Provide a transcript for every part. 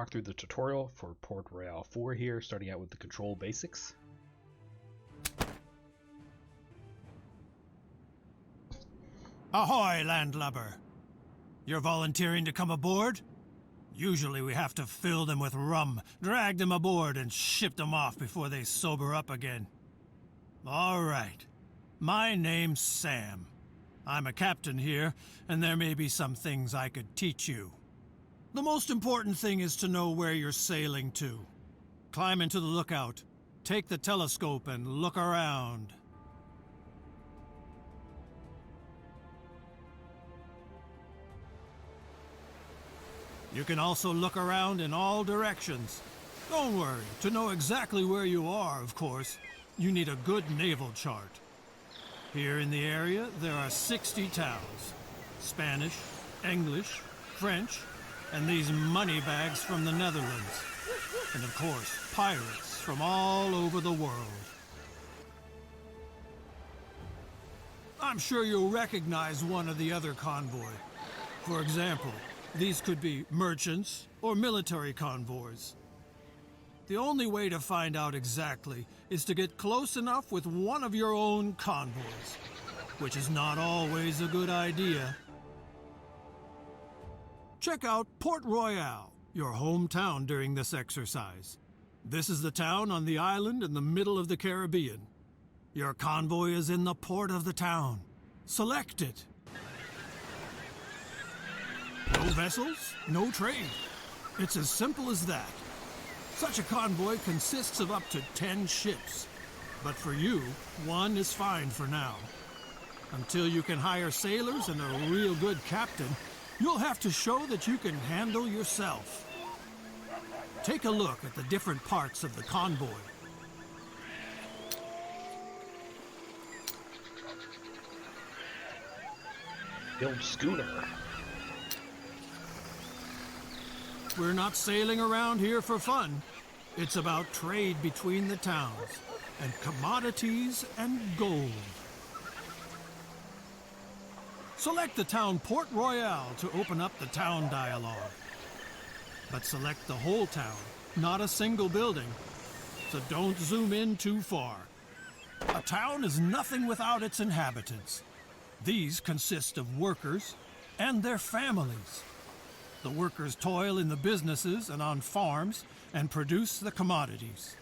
walk through the tutorial for Port Royale 4 here, starting out with the control basics. Ahoy, landlubber! You're volunteering to come aboard? Usually we have to fill them with rum, drag them aboard, and ship them off before they sober up again. All right. My name's Sam. I'm a captain here, and there may be some things I could teach you. The most important thing is to know where you're sailing to. Climb into the lookout, take the telescope, and look around. You can also look around in all directions. Don't worry, to know exactly where you are, of course, you need a good naval chart. Here in the area, there are 60 towns. Spanish, English, French, and these money bags from the Netherlands. And of course, pirates from all over the world. I'm sure you'll recognize one or the other convoy. For example, these could be merchants or military convoys. The only way to find out exactly is to get close enough with one of your own convoys, which is not always a good idea. Check out Port Royale, your hometown during this exercise. This is the town on the island in the middle of the Caribbean. Your convoy is in the port of the town. Select it. No vessels, no trade. It's as simple as that. Such a convoy consists of up to 10 ships. But for you, one is fine for now. Until you can hire sailors and a real good captain, you'll have to show that you can handle yourself. Take a look at the different parts of the convoy. Build schooner. We're not sailing around here for fun. It's about trade between the towns, and commodities and gold. Select the town Port Royale to open up the town dialogue. But select the whole town, not a single building. So don't zoom in too far. A town is nothing without its inhabitants. These consist of workers and their families. The workers toil in the businesses and on farms and produce the commodities.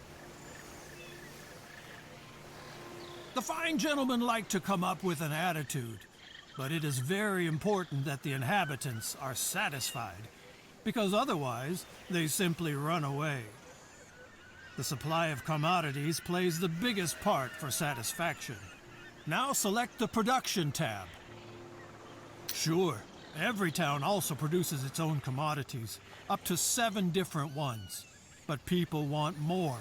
The fine gentlemen like to come up with an attitude, but it is very important that the inhabitants are satisfied, because otherwise they simply run away. The supply of commodities plays the biggest part for satisfaction. Now select the production tab. Sure. Every town also produces its own commodities, up to 7 different ones. But people want more.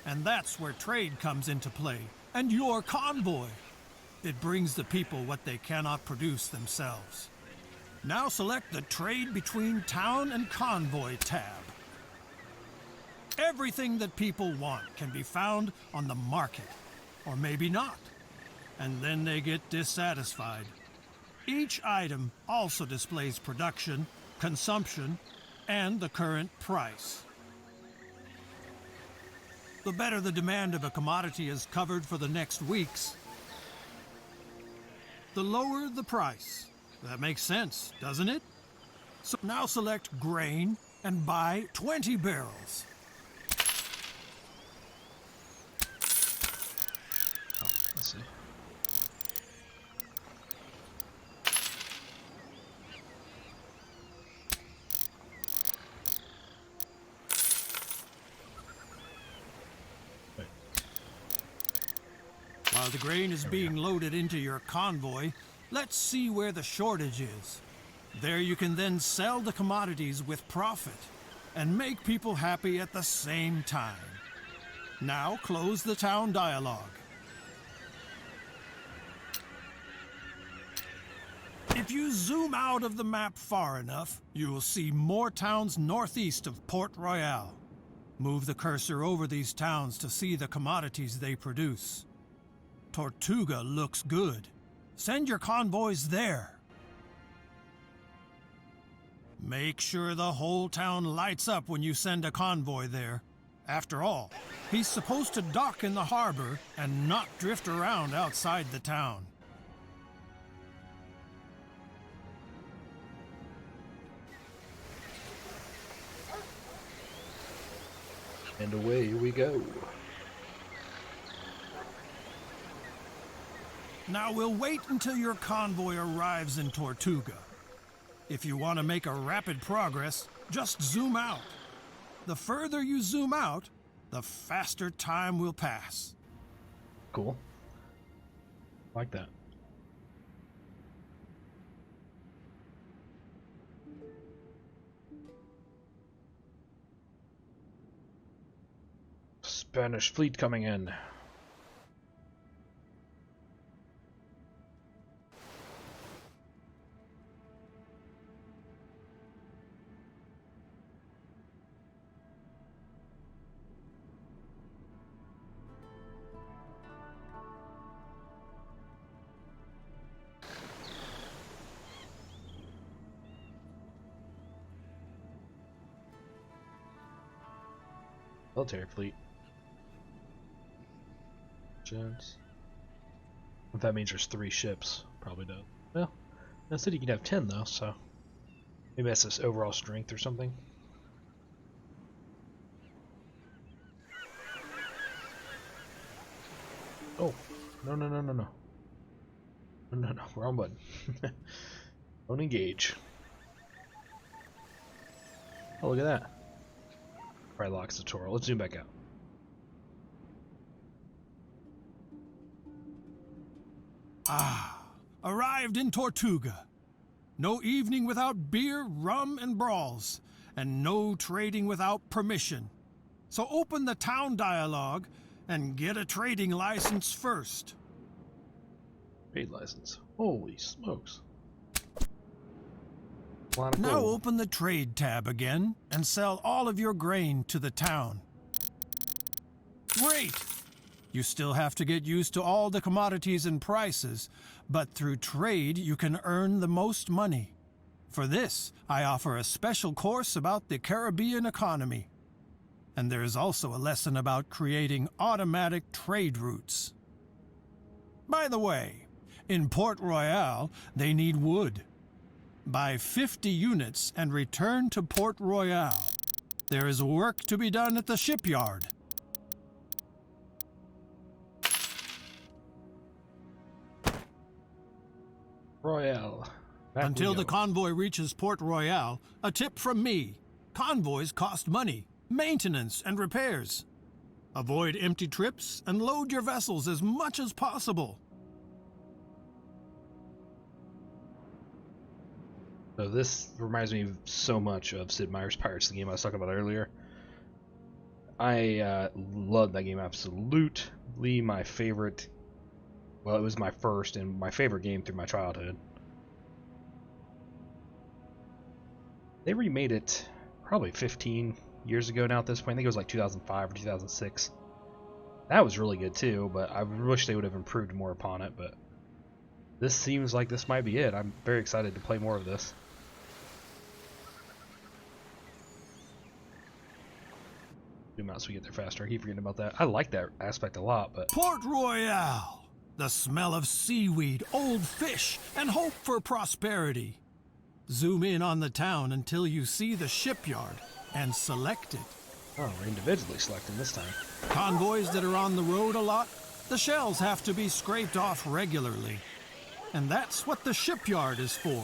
And that's where trade comes into play, and your convoy. It brings the people what they cannot produce themselves. Now select the Trade Between Town and Convoy tab. Everything that people want can be found on the market, or maybe not. And then they get dissatisfied. Each item also displays production, consumption, and the current price. The better the demand of a commodity is covered for the next weeks, the lower the price. That makes sense, doesn't it? So now select grain and buy 20 barrels. Oh, let's see. While the grain is being loaded into your convoy, let's see where the shortage is. There you can then sell the commodities with profit and make people happy at the same time. Now close the town dialogue. If you zoom out of the map far enough, you will see more towns northeast of Port Royale. Move the cursor over these towns to see the commodities they produce. Tortuga looks good. Send your convoys there. Make sure the whole town lights up when you send a convoy there. After all, he's supposed to dock in the harbor and not drift around outside the town. And away we go. Now we'll wait until your convoy arrives in Tortuga. If you want to make a rapid progress, just zoom out. The further you zoom out, the faster time will pass. Cool. Like that. Spanish fleet coming in. Military fleet. If that means there's 3 ships, probably does. Well, I said you could have 10 though, so maybe that's this overall strength or something. Oh, no. No, wrong button. Don't engage. Oh, look at that. Probably locks the tutorial. Let's zoom back out. Arrived in Tortuga. No evening without beer, rum, and brawls, and no trading without permission. So open the town dialogue and get a trading license first. Trade license. Holy smokes. Now open the trade tab again and sell all of your grain to the town. Great! You still have to get used to all the commodities and prices, but through trade you can earn the most money. For this, I offer a special course about the Caribbean economy. And there is also a lesson about creating automatic trade routes. By the way, in Port Royale, they need wood. Buy 50 units and return to Port Royale. There is work to be done at the shipyard. Royale. Until the convoy reaches Port Royale, a tip from me. Convoys cost money, maintenance, and repairs. Avoid empty trips and load your vessels as much as possible. So this reminds me so much of Sid Meier's Pirates, the game I was talking about earlier. I love that game absolutely. My favorite. Well, it was my first and my favorite game through my childhood. They remade it probably 15 years ago now at this point. I think it was like 2005 or 2006. That was really good too, but I wish they would have improved more upon it. But this seems like this might be it. I'm very excited to play more of this. Zoom out so we get there faster. I keep forgetting about that. I like that aspect a lot, but... Port Royale! The smell of seaweed, old fish, and hope for prosperity. Zoom in on the town until you see the shipyard and select it. Oh, we're individually selecting this time. Convoys that are on the road a lot, the shells have to be scraped off regularly. And that's what the shipyard is for.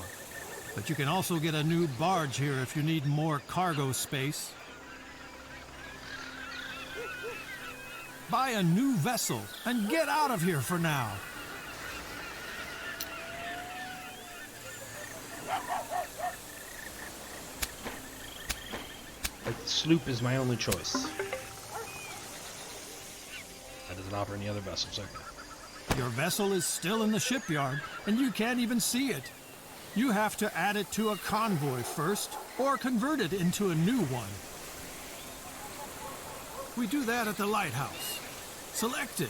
But you can also get a new barge here if you need more cargo space. Buy a new vessel and get out of here for now. The sloop is my only choice. That doesn't offer any other vessels. Okay. Your vessel is still in the shipyard, and you can't even see it. You have to add it to a convoy first, or convert it into a new one. We do that at the lighthouse. Select it.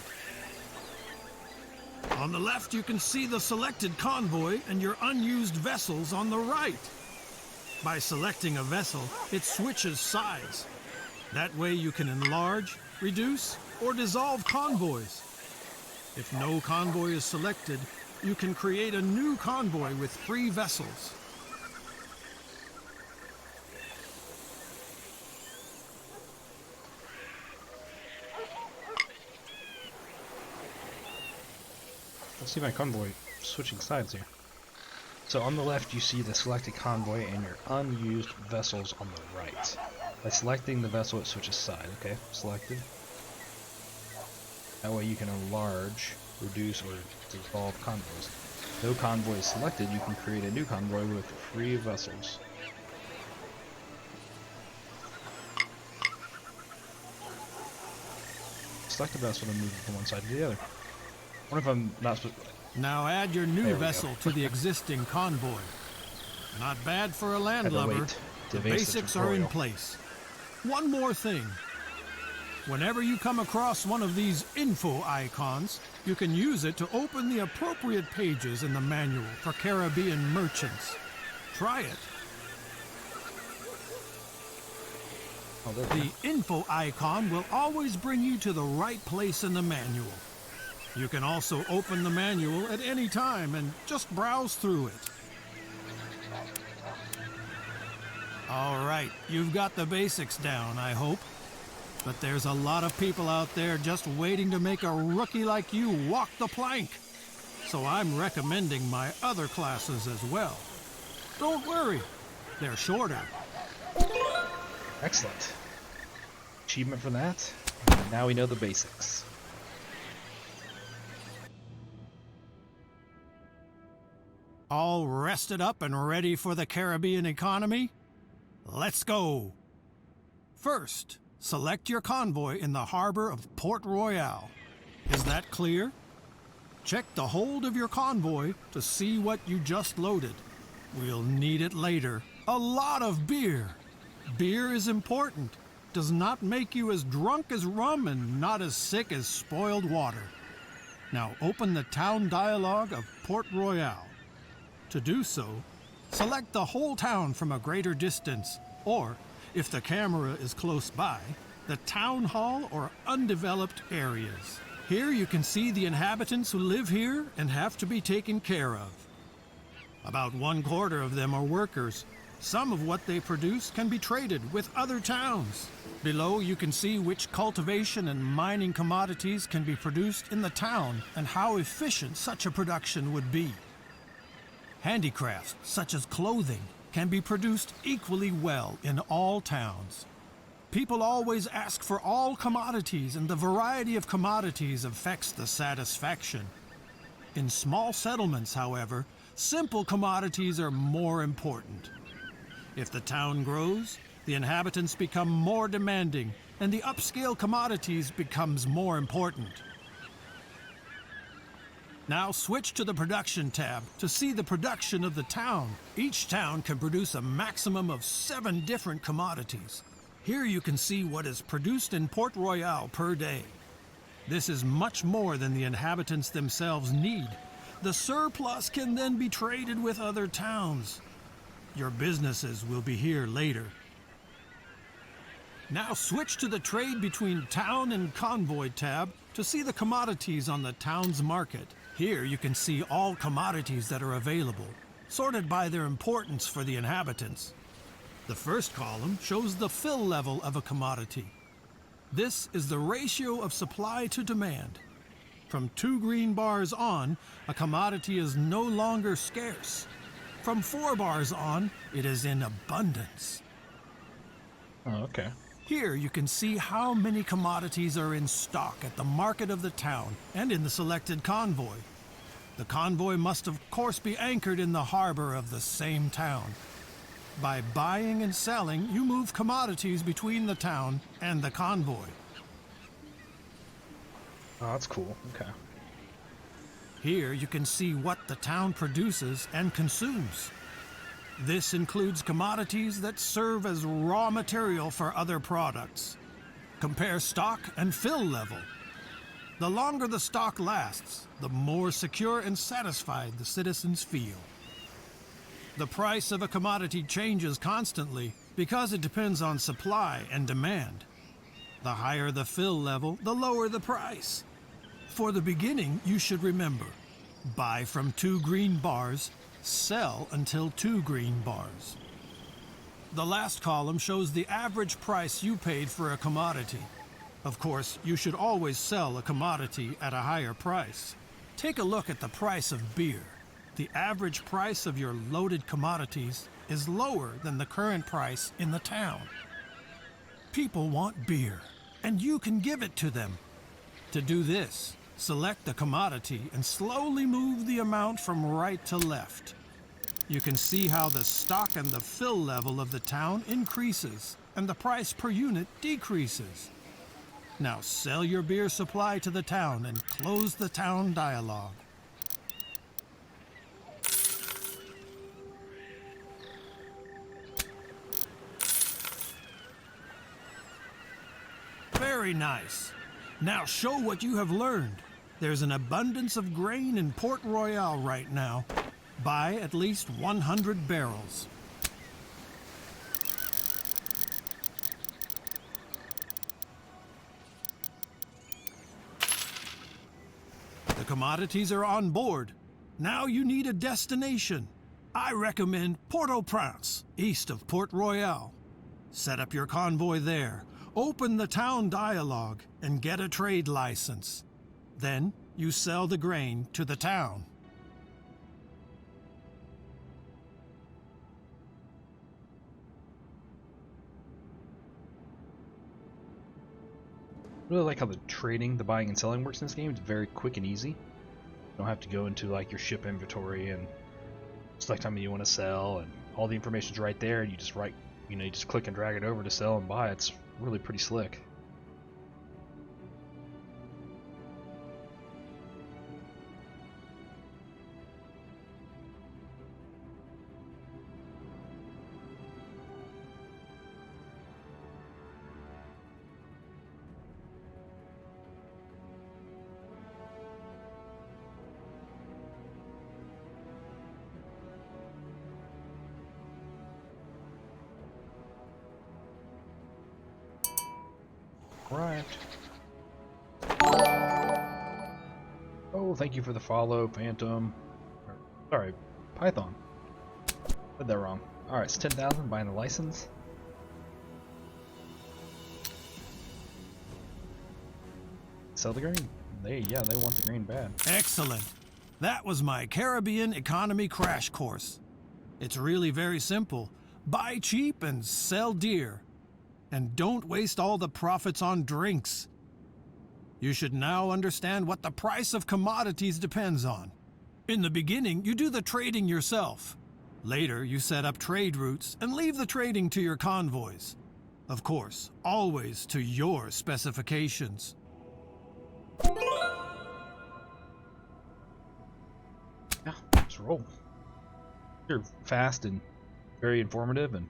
On the left, you can see the selected convoy and your unused vessels on the right. By selecting a vessel, it switches size. That way you can enlarge, reduce, or dissolve convoys. If no convoy is selected, you can create a new convoy with 3 vessels. Let's see my convoy switching sides here. So on the left you see the selected convoy and your unused vessels on the right. By selecting the vessel it switches side. Okay, selected. That way you can enlarge, reduce, or dissolve convoys. No convoy is selected, you can create a new convoy with 3 vessels. Select a vessel to move from one side to the other. I wonder if I'm not supposed to... Now add your new vessel to the existing convoy. Not bad for a landlubber. The basics are in place. One more thing. Whenever you come across one of these info icons, you can use it to open the appropriate pages in the manual for Caribbean merchants. Try it. The info icon will always bring you to the right place in the manual. You can also open the manual at any time and just browse through it. All right, you've got the basics down, I hope. But there's a lot of people out there just waiting to make a rookie like you walk the plank. So I'm recommending my other classes as well. Don't worry, they're shorter. Excellent. Achievement for that. And now we know the basics. All rested up and ready for the Caribbean economy? Let's go! First, select your convoy in the harbor of Port Royale. Is that clear? Check the hold of your convoy to see what you just loaded. We'll need it later. A lot of beer! Beer is important. Does not make you as drunk as rum and not as sick as spoiled water. Now open the town dialogue of Port Royale. To do so, select the whole town from a greater distance, or, if the camera is close by, the town hall or undeveloped areas. Here you can see the inhabitants who live here and have to be taken care of. About 1/4 of them are workers. Some of what they produce can be traded with other towns. Below you can see which cultivation and mining commodities can be produced in the town and how efficient such a production would be. Handicrafts, such as clothing, can be produced equally well in all towns. People always ask for all commodities, and the variety of commodities affects the satisfaction. In small settlements, however, simple commodities are more important. If the town grows, the inhabitants become more demanding, and the upscale commodities becomes more important. Now switch to the production tab to see the production of the town. Each town can produce a maximum of 7 different commodities. Here you can see what is produced in Port Royale per day. This is much more than the inhabitants themselves need. The surplus can then be traded with other towns. Your businesses will be here later. Now switch to the Trade Between Town and Convoy tab to see the commodities on the town's market. Here you can see all commodities that are available, sorted by their importance for the inhabitants. The first column shows the fill level of a commodity. This is the ratio of supply to demand. From 2 green bars on, a commodity is no longer scarce. From 4 bars on, it is in abundance. Oh, okay. Here you can see how many commodities are in stock at the market of the town and in the selected convoy. The convoy must of course be anchored in the harbor of the same town. By buying and selling, you move commodities between the town and the convoy. Oh, that's cool. Okay. Here you can see what the town produces and consumes. This includes commodities that serve as raw material for other products. Compare stock and fill level. The longer the stock lasts, the more secure and satisfied the citizens feel. The price of a commodity changes constantly because it depends on supply and demand. The higher the fill level, the lower the price. For the beginning, you should remember, buy from 2 green bars, sell until 2 green bars. The last column shows the average price you paid for a commodity. Of course, you should always sell a commodity at a higher price. Take a look at the price of beer. The average price of your loaded commodities is lower than the current price in the town. People want beer, and you can give it to them. To do this, select the commodity and slowly move the amount from right to left. You can see how the stock and the fill level of the town increases and the price per unit decreases. Now sell your beer supply to the town and close the town dialogue. Very nice. Now show what you have learned. There's an abundance of grain in Port Royale right now. Buy at least 100 barrels. The commodities are on board. Now you need a destination. I recommend Port-au-Prince, east of Port Royale. Set up your convoy there. Open the town dialogue and get a trade license. Then you sell the grain to the town. I really like how the buying and selling works in this game. It's very quick and easy. You don't have to go into like your ship inventory and select how many you want to sell, and all the information's right there, and you just you just click and drag it over to sell and buy. It's really pretty slick. Right. Oh, thank you for the follow, Phantom. Sorry, Python. Said that wrong. Alright, it's 10,000 buying the license. Sell the grain. They want the grain bad. Excellent. That was my Caribbean economy crash course. It's really very simple. Buy cheap and sell dear. And don't waste all the profits on drinks. You should now understand what the price of commodities depends on. In the beginning, you do the trading yourself. Later, you set up trade routes and leave the trading to your convoys. Of course, always to your specifications. Yeah, let's roll. You're fast and very informative, and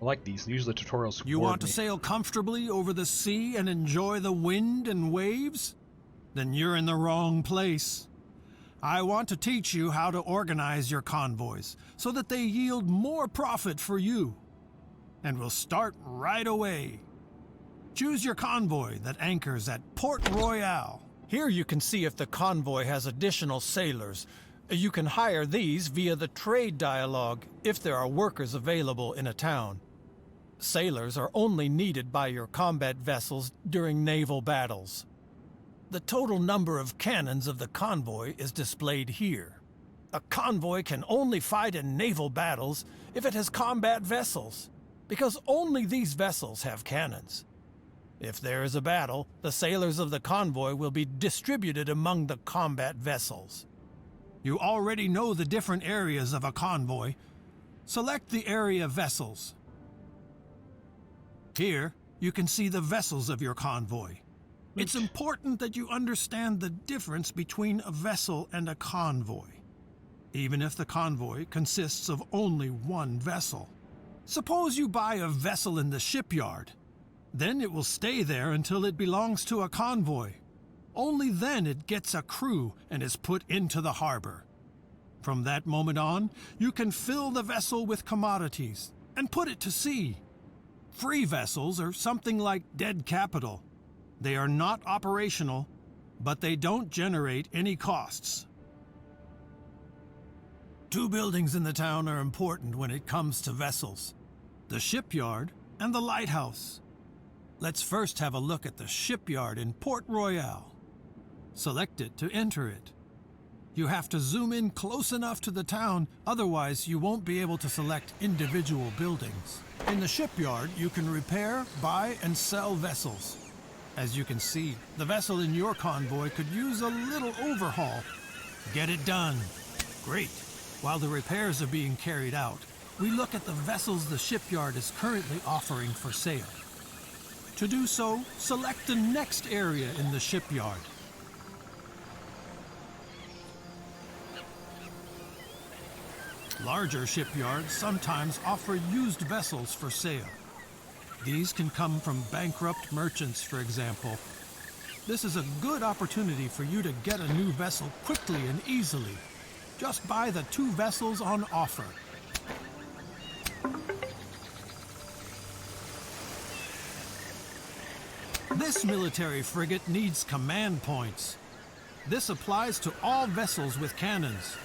I like these. Usually the tutorials. You want to sail comfortably over the sea and enjoy the wind and waves? Then you're in the wrong place. I want to teach you how to organize your convoys so that they yield more profit for you. And we'll start right away. Choose your convoy that anchors at Port Royale. Here you can see if the convoy has additional sailors. You can hire these via the trade dialogue if there are workers available in a town. Sailors are only needed by your combat vessels during naval battles. The total number of cannons of the convoy is displayed here. A convoy can only fight in naval battles if it has combat vessels, because only these vessels have cannons. If there is a battle, the sailors of the convoy will be distributed among the combat vessels. You already know the different areas of a convoy. Select the area vessels. Here, you can see the vessels of your convoy. It's important that you understand the difference between a vessel and a convoy, even if the convoy consists of only one vessel. Suppose you buy a vessel in the shipyard. Then it will stay there until it belongs to a convoy. Only then it gets a crew and is put into the harbor. From that moment on, you can fill the vessel with commodities and put it to sea. Free vessels are something like dead capital. They are not operational, but they don't generate any costs. Two buildings in the town are important when it comes to vessels: the shipyard and the lighthouse. Let's first have a look at the shipyard in Port Royale. Select it to enter it. You have to zoom in close enough to the town, otherwise you won't be able to select individual buildings. In the shipyard, you can repair, buy, and sell vessels. As you can see, the vessel in your convoy could use a little overhaul. Get it done. Great. While the repairs are being carried out, we look at the vessels the shipyard is currently offering for sale. To do so, select the next area in the shipyard. Larger shipyards sometimes offer used vessels for sale. These can come from bankrupt merchants, for example. This is a good opportunity for you to get a new vessel quickly and easily. Just buy the 2 vessels on offer. This military frigate needs command points. This applies to all vessels with cannons.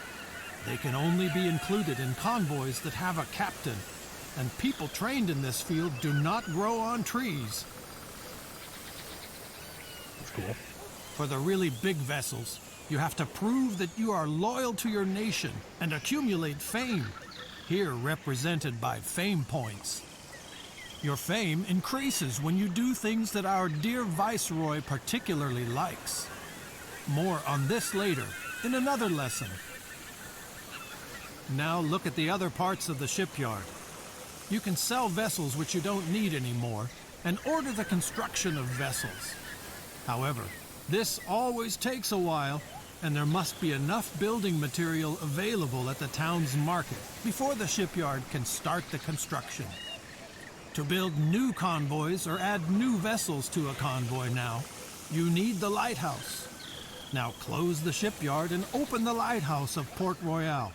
They can only be included in convoys that have a captain, and people trained in this field do not grow on trees. That's cool. For the really big vessels, you have to prove that you are loyal to your nation and accumulate fame, here represented by fame points. Your fame increases when you do things that our dear Viceroy particularly likes. More on this later, in another lesson. Now look at the other parts of the shipyard. You can sell vessels which you don't need anymore and order the construction of vessels. However, this always takes a while, and there must be enough building material available at the town's market before the shipyard can start the construction. To build new convoys or add new vessels to a convoy now, you need the lighthouse. Now close the shipyard and open the lighthouse of Port Royale.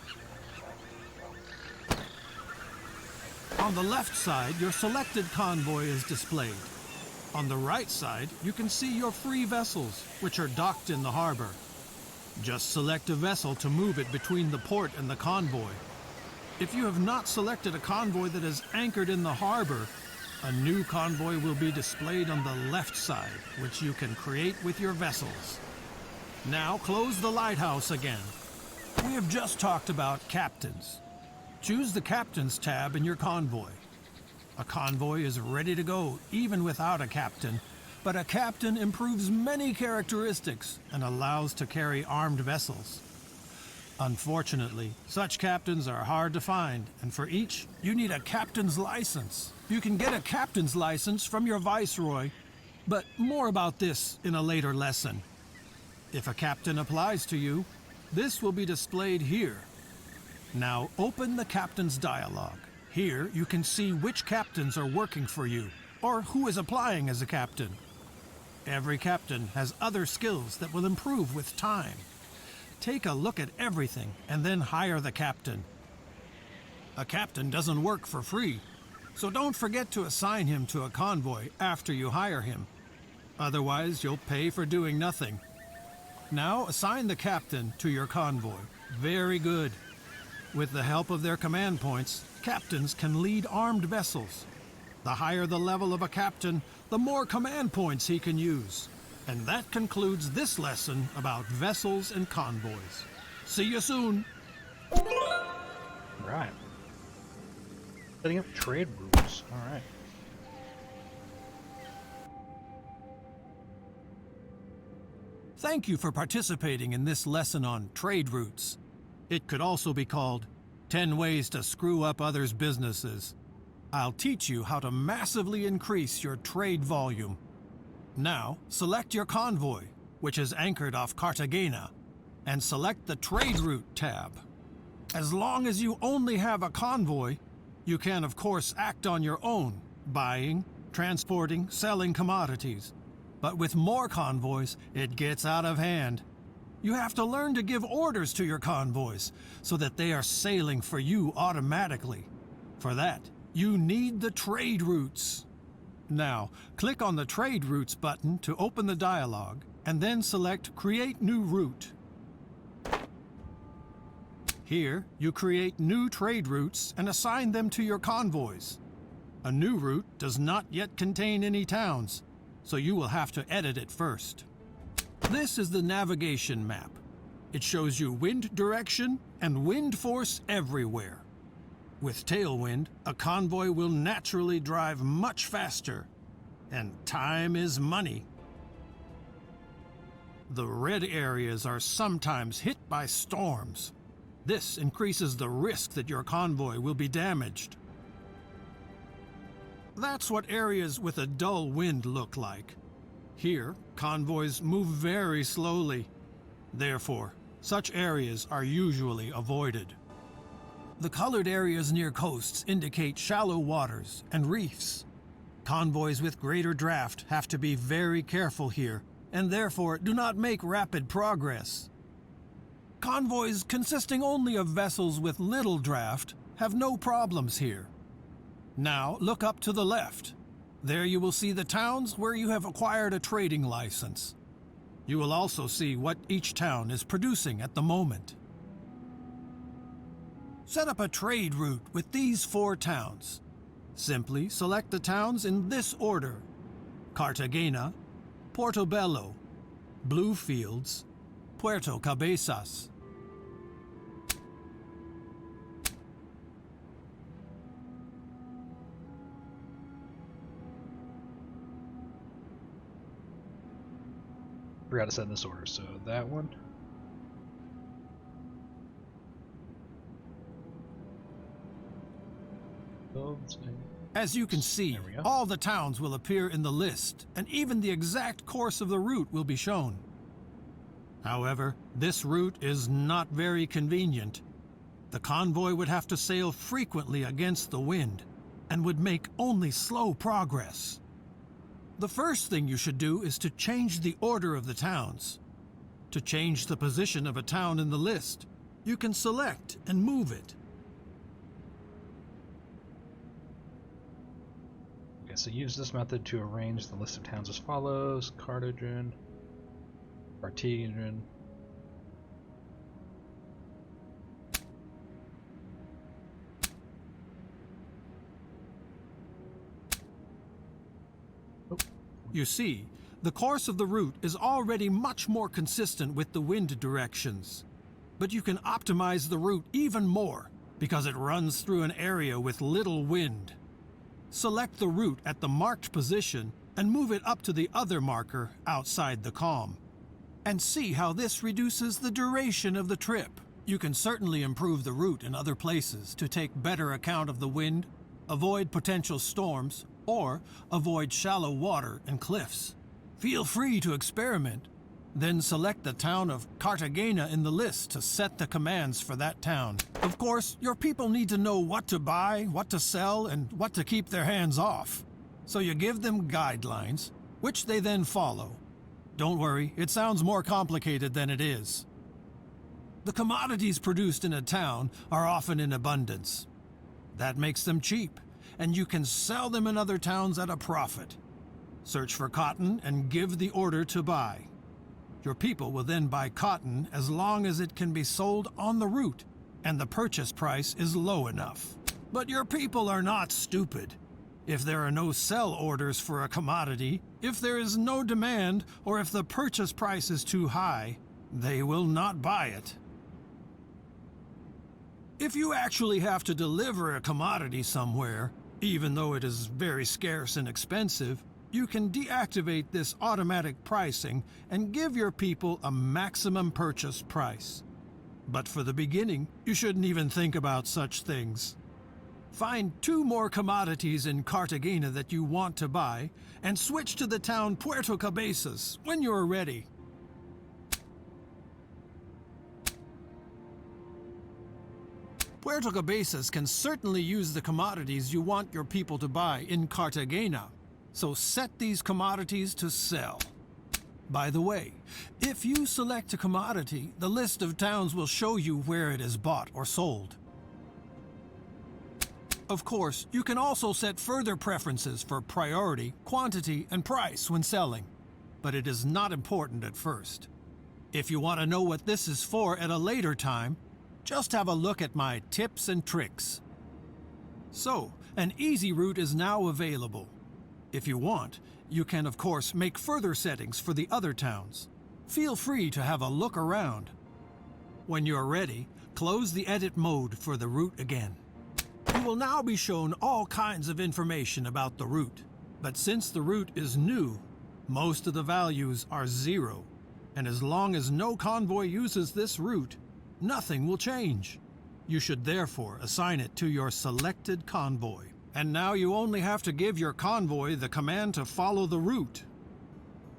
On the left side, your selected convoy is displayed. On the right side, you can see your free vessels, which are docked in the harbor. Just select a vessel to move it between the port and the convoy. If you have not selected a convoy that is anchored in the harbor, a new convoy will be displayed on the left side, which you can create with your vessels. Now close the lighthouse again. We have just talked about captains. Choose the Captain's tab in your convoy. A convoy is ready to go even without a captain, but a captain improves many characteristics and allows to carry armed vessels. Unfortunately, such captains are hard to find, and for each, you need a captain's license. You can get a captain's license from your viceroy, but more about this in a later lesson. If a captain applies to you, this will be displayed here. Now open the captain's dialogue. Here you can see which captains are working for you, or who is applying as a captain. Every captain has other skills that will improve with time. Take a look at everything and then hire the captain. A captain doesn't work for free, so don't forget to assign him to a convoy after you hire him. Otherwise, you'll pay for doing nothing. Now assign the captain to your convoy. Very good. With the help of their command points, captains can lead armed vessels. The higher the level of a captain, the more command points he can use. And that concludes this lesson about vessels and convoys. See you soon. Right. Setting up trade routes. All right. Thank you for participating in this lesson on trade routes. It could also be called 10 Ways to Screw Up Others' Businesses. I'll teach you how to massively increase your trade volume. Now, select your convoy, which is anchored off Cartagena, and select the Trade Route tab. As long as you only have a convoy, you can of course act on your own, buying, transporting, selling commodities. But with more convoys, it gets out of hand. You have to learn to give orders to your convoys so that they are sailing for you automatically. For that, you need the trade routes. Now, click on the Trade Routes button to open the dialog, and then select Create New Route. Here, you create new trade routes and assign them to your convoys. A new route does not yet contain any towns, so you will have to edit it first. This is the navigation map. It shows you wind direction and wind force everywhere. With tailwind, a convoy will naturally drive much faster, and time is money. The red areas are sometimes hit by storms. This increases the risk that your convoy will be damaged. That's what areas with a dull wind look like. Here, convoys move very slowly. Therefore, such areas are usually avoided. The colored areas near coasts indicate shallow waters and reefs. Convoys with greater draft have to be very careful here, and therefore do not make rapid progress. Convoys consisting only of vessels with little draft have no problems here. Now look up to the left. There you will see the towns where you have acquired a trading license. You will also see what each town is producing at the moment. Set up a trade route with these 4 towns. Simply select the towns in this order: Cartagena, Portobello, Bluefields, Puerto Cabezas. Forgot to set in this order, so that one. As you can see, all the towns will appear in the list, and even the exact course of the route will be shown. However, this route is not very convenient. The convoy would have to sail frequently against the wind, and would make only slow progress. The first thing you should do is to change the order of the towns. To change the position of a town in the list, you can select and move it. Okay, so use this method to arrange the list of towns as follows: Cartagena, Cartagena, You see, the course of the route is already much more consistent with the wind directions. But you can optimize the route even more because it runs through an area with little wind. Select the route at the marked position and move it up to the other marker outside the calm. And see how this reduces the duration of the trip. You can certainly improve the route in other places to take better account of the wind, avoid potential storms, or avoid shallow water and cliffs. Feel free to experiment. Then select the town of Cartagena in the list to set the commands for that town. Of course, your people need to know what to buy, what to sell, and what to keep their hands off. So you give them guidelines, which they then follow. Don't worry, it sounds more complicated than it is. The commodities produced in a town are often in abundance. That makes them cheap, and you can sell them in other towns at a profit. Search for cotton and give the order to buy. Your people will then buy cotton as long as it can be sold on the route and the purchase price is low enough. But your people are not stupid. If there are no sell orders for a commodity, if there is no demand, or if the purchase price is too high, they will not buy it. If you actually have to deliver a commodity somewhere, even though it is very scarce and expensive, you can deactivate this automatic pricing and give your people a maximum purchase price. But for the beginning, you shouldn't even think about such things. Find 2 more commodities in Cartagena that you want to buy and switch to the town Puerto Cabezas when you're ready. Puerto Cabezas can certainly use the commodities you want your people to buy in Cartagena, so set these commodities to sell. By the way, if you select a commodity, the list of towns will show you where it is bought or sold. Of course, you can also set further preferences for priority, quantity, and price when selling, but it is not important at first. If you want to know what this is for at a later time, just have a look at my tips and tricks. So, an easy route is now available. If you want, you can of course make further settings for the other towns. Feel free to have a look around. When you're ready, close the edit mode for the route again. You will now be shown all kinds of information about the route, but since the route is new, most of the values are 0, and as long as no convoy uses this route, nothing will change. You should therefore assign it to your selected convoy. And now you only have to give your convoy the command to follow the route.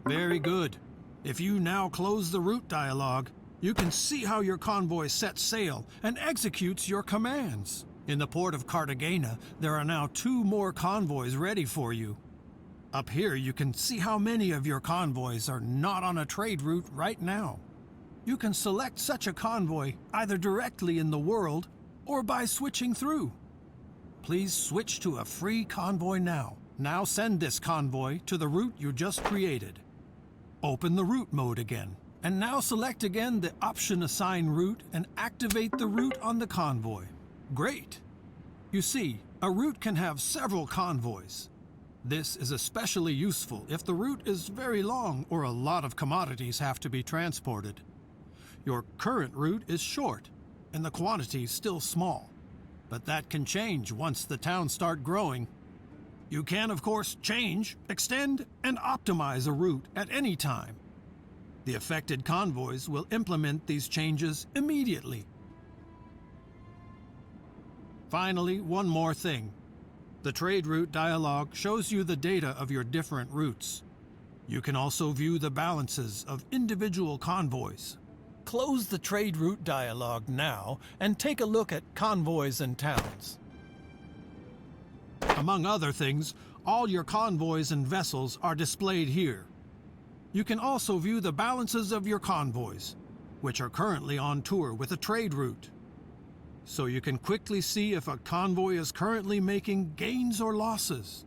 Very good. If you now close the route dialog, you can see how your convoy sets sail and executes your commands. In the port of Cartagena, there are now 2 more convoys ready for you. Up here, you can see how many of your convoys are not on a trade route right now. You can select such a convoy either directly in the world or by switching through. Please switch to a free convoy now. Now send this convoy to the route you just created. Open the route mode again, and now select again the option Assign Route and activate the route on the convoy. Great! You see, a route can have several convoys. This is especially useful if the route is very long or a lot of commodities have to be transported. Your current route is short, and the quantities still small. But that can change once the towns start growing. You can, of course, change, extend, and optimize a route at any time. The affected convoys will implement these changes immediately. Finally, one more thing. The trade route dialog shows you the data of your different routes. You can also view the balances of individual convoys. Close the trade route dialog now and take a look at convoys and towns. Among other things, all your convoys and vessels are displayed here. You can also view the balances of your convoys, which are currently on tour with a trade route. So you can quickly see if a convoy is currently making gains or losses.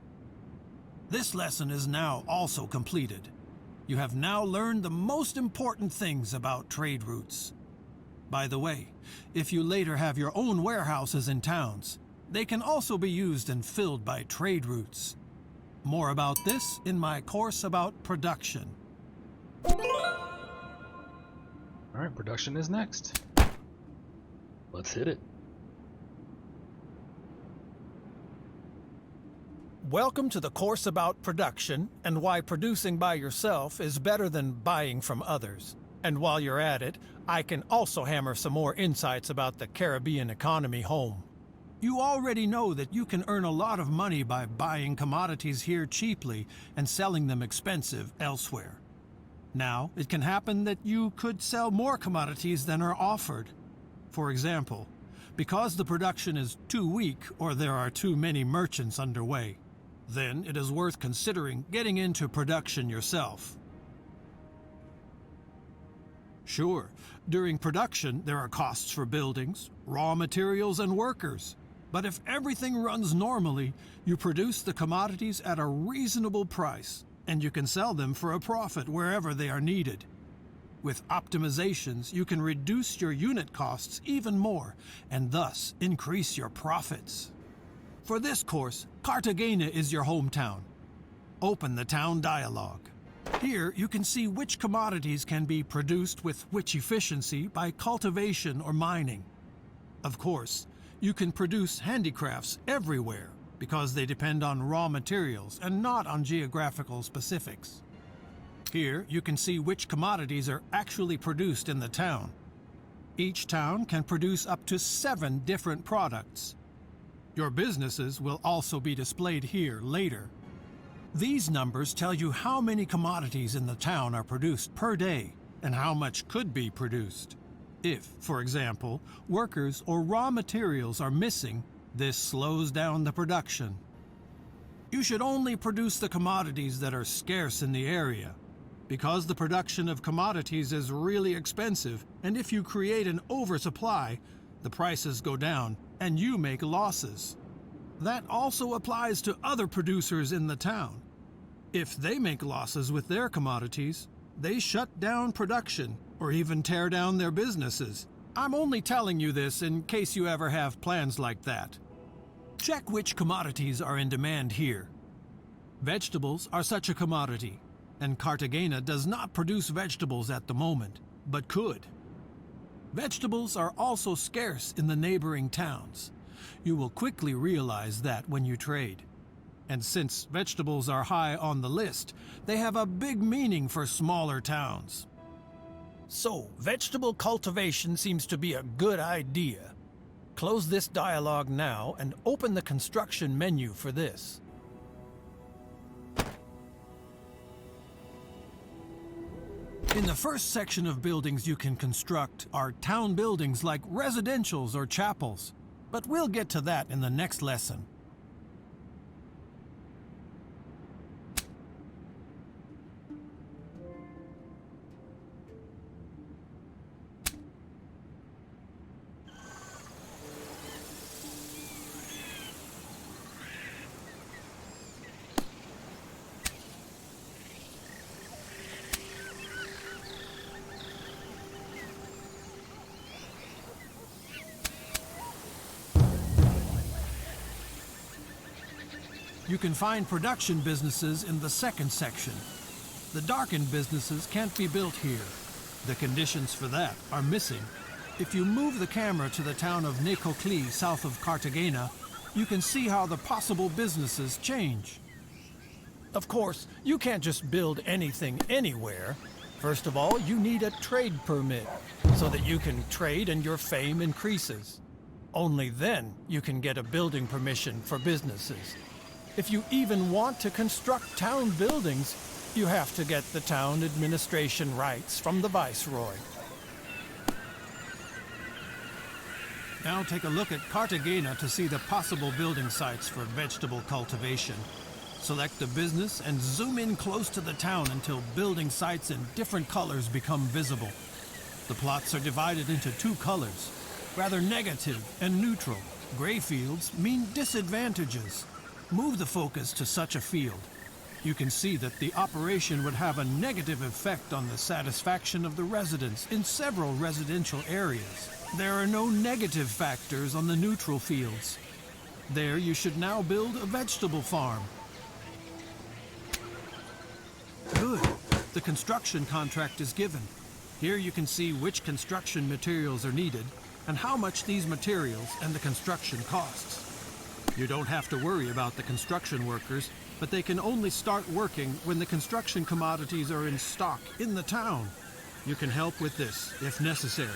This lesson is now also completed. You have now learned the most important things about trade routes. By the way, if you later have your own warehouses in towns, they can also be used and filled by trade routes. More about this in my course about production. Alright, production is next. Let's hit it. Welcome to the course about production and why producing by yourself is better than buying from others. And while you're at it, I can also hammer some more insights about the Caribbean economy home. You already know that you can earn a lot of money by buying commodities here cheaply and selling them expensive elsewhere. Now, it can happen that you could sell more commodities than are offered. For example, because the production is too weak or there are too many merchants underway. Then it is worth considering getting into production yourself. Sure, during production there are costs for buildings, raw materials, and workers. But if everything runs normally, you produce the commodities at a reasonable price, and you can sell them for a profit wherever they are needed. With optimizations, you can reduce your unit costs even more, and thus increase your profits. For this course, Cartagena is your hometown. Open the town dialog. Here you can see which commodities can be produced with which efficiency by cultivation or mining. Of course, you can produce handicrafts everywhere because they depend on raw materials and not on geographical specifics. Here you can see which commodities are actually produced in the town. Each town can produce up to 7 different products. Your businesses will also be displayed here later. These numbers tell you how many commodities in the town are produced per day and how much could be produced. If, for example, workers or raw materials are missing, this slows down the production. You should only produce the commodities that are scarce in the area. because the production of commodities is really expensive, and if you create an oversupply, the prices go down and you make losses. That also applies to other producers in the town. If they make losses with their commodities, they shut down production or even tear down their businesses. I'm only telling you this in case you ever have plans like that. Check which commodities are in demand here. Vegetables are such a commodity, and Cartagena does not produce vegetables at the moment, but could. Vegetables are also scarce in the neighboring towns. You will quickly realize that when you trade. And since vegetables are high on the list, they have a big meaning for smaller towns. So, vegetable cultivation seems to be a good idea. Close this dialogue now and open the construction menu for this. In the first section of buildings you can construct are town buildings like residentials or chapels, but we'll get to that in the next lesson. You can find production businesses in the second section. The darkened businesses can't be built here. The conditions for that are missing. If you move the camera to the town of Necoclí, south of Cartagena, you can see how the possible businesses change. Of course, you can't just build anything anywhere. First of all, you need a trade permit so that you can trade and your fame increases. Only then you can get a building permission for businesses. If you even want to construct town buildings, you have to get the town administration rights from the viceroy. Now take a look at Cartagena to see the possible building sites for vegetable cultivation. Select a business and zoom in close to the town until building sites in different colors become visible. The plots are divided into two colors, rather negative and neutral. Gray fields mean disadvantages. Move the focus to such a field. You can see that the operation would have a negative effect on the satisfaction of the residents in several residential areas. There are no negative factors on the neutral fields. There you should now build a vegetable farm. Good. The construction contract is given. Here you can see which construction materials are needed and how much these materials and the construction costs. You don't have to worry about the construction workers, but they can only start working when the construction commodities are in stock in the town. You can help with this, if necessary.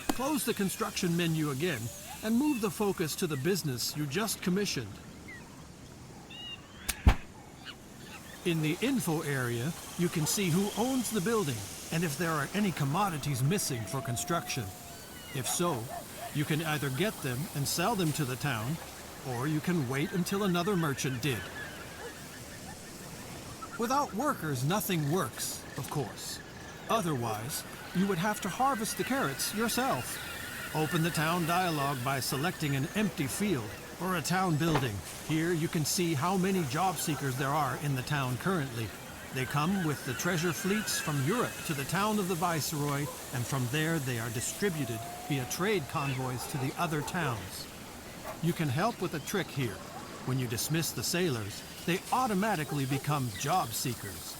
Close the construction menu again and move the focus to the business you just commissioned. In the info area, you can see who owns the building and if there are any commodities missing for construction. If so, you can either get them and sell them to the town, or you can wait until another merchant did. Without workers, nothing works, of course. Otherwise, you would have to harvest the carrots yourself. Open the town dialogue by selecting an empty field or a town building. Here you can see how many job seekers there are in the town currently. They come with the treasure fleets from Europe to the town of the Viceroy, and from there they are distributed via trade convoys to the other towns. You can help with a trick here. When you dismiss the sailors, they automatically become job seekers.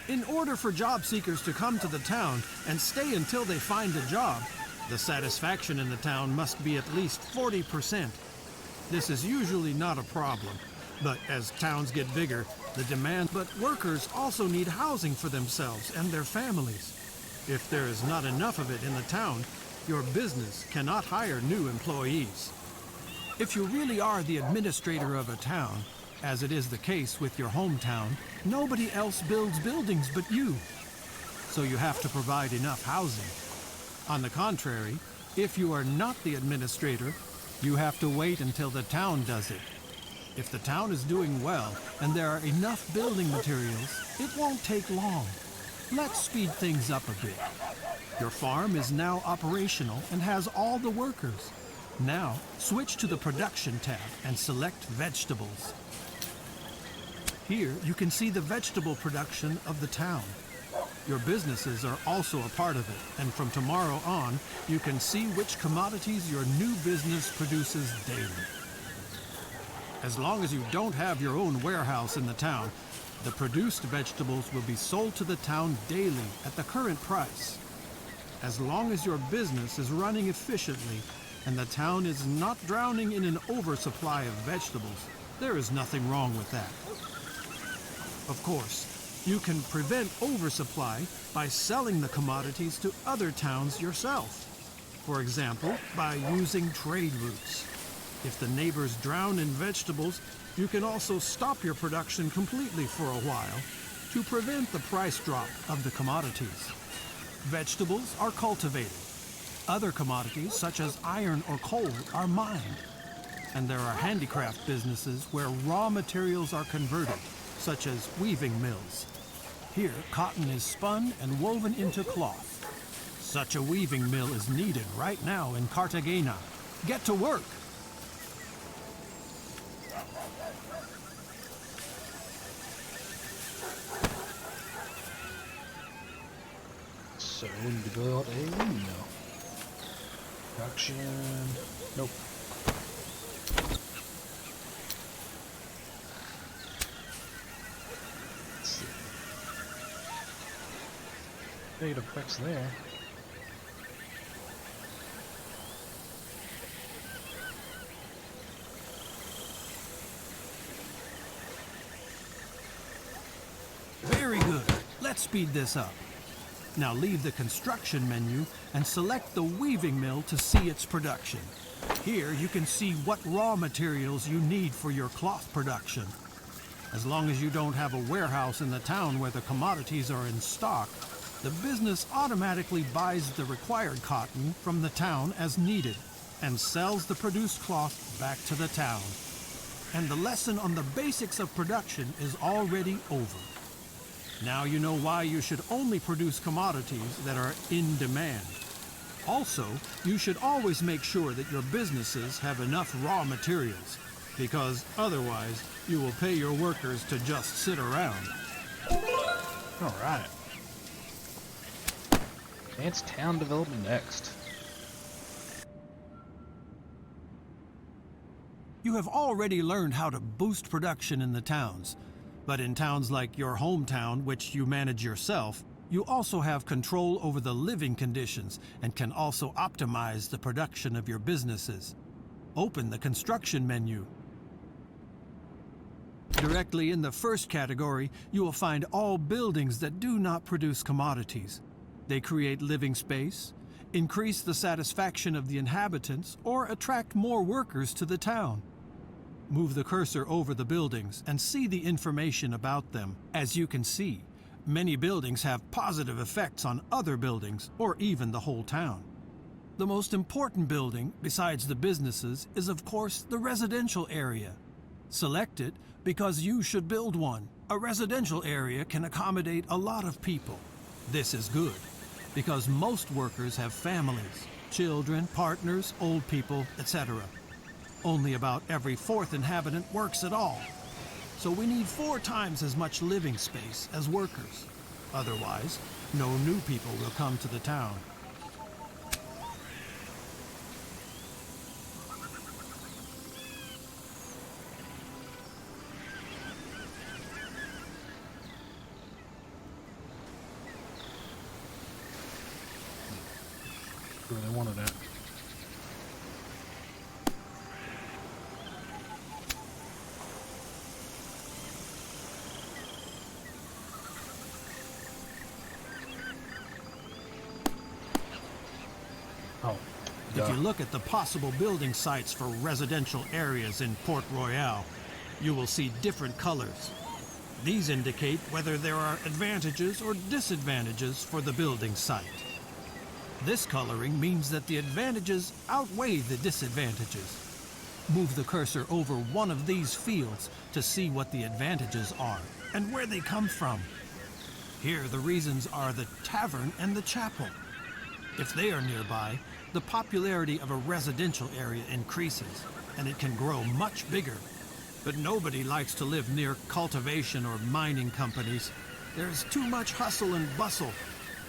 In order for job seekers to come to the town and stay until they find a job, the satisfaction in the town must be at least 40%. This is usually not a problem, but as towns get bigger, the demand, but workers also need housing for themselves and their families. If there is not enough of it in the town, your business cannot hire new employees. If you really are the administrator of a town, as it is the case with your hometown, nobody else builds buildings but you. So you have to provide enough housing. On the contrary, if you are not the administrator, you have to wait until the town does it. If the town is doing well and there are enough building materials, it won't take long. Let's speed things up a bit. Your farm is now operational and has all the workers. Now, switch to the production tab and select vegetables. Here, you can see the vegetable production of the town. Your businesses are also a part of it, and from tomorrow on, you can see which commodities your new business produces daily. As long as you don't have your own warehouse in the town, the produced vegetables will be sold to the town daily at the current price. As long as your business is running efficiently and the town is not drowning in an oversupply of vegetables, there is nothing wrong with that. Of course, you can prevent oversupply by selling the commodities to other towns yourself. For example, by using trade routes. If the neighbors drown in vegetables, you can also stop your production completely for a while to prevent the price drop of the commodities. Vegetables are cultivated. Other commodities, such as iron or coal, are mined. And there are handicraft businesses where raw materials are converted, such as weaving mills. Here, cotton is spun and woven into cloth. Such a weaving mill is needed right now in Cartagena. Get to work! So we need to build a windmill. Production. Nope. Let's see. Negative effects there. Very good. Let's speed this up. Now leave the construction menu and select the weaving mill to see its production. Here you can see what raw materials you need for your cloth production. As long as you don't have a warehouse in the town where the commodities are in stock, the business automatically buys the required cotton from the town as needed and sells the produced cloth back to the town. And the lesson on the basics of production is already over. Now you know why you should only produce commodities that are in demand. Also, you should always make sure that your businesses have enough raw materials, because otherwise you will pay your workers to just sit around. All right. Advanced town development next. You have already learned how to boost production in the towns. But in towns like your hometown, which you manage yourself, you also have control over the living conditions and can also optimize the production of your businesses. Open the construction menu. Directly in the first category, you will find all buildings that do not produce commodities. They create living space, increase the satisfaction of the inhabitants, or attract more workers to the town. Move the cursor over the buildings and see the information about them. As you can see, many buildings have positive effects on other buildings or even the whole town. The most important building, besides the businesses, is of course the residential area. Select it because you should build one. A residential area can accommodate a lot of people. This is good because most workers have families, children, partners, old people, etc. Only about every fourth inhabitant works at all. So we need 4 times as much living space as workers. Otherwise, no new people will come to the town. Where they wanted that. If you look at the possible building sites for residential areas in Port Royale, you will see different colors. These indicate whether there are advantages or disadvantages for the building site. This coloring means that the advantages outweigh the disadvantages. Move the cursor over one of these fields to see what the advantages are and where they come from. Here, the reasons are the tavern and the chapel. If they are nearby, the popularity of a residential area increases, and it can grow much bigger. But nobody likes to live near cultivation or mining companies. There's too much hustle and bustle.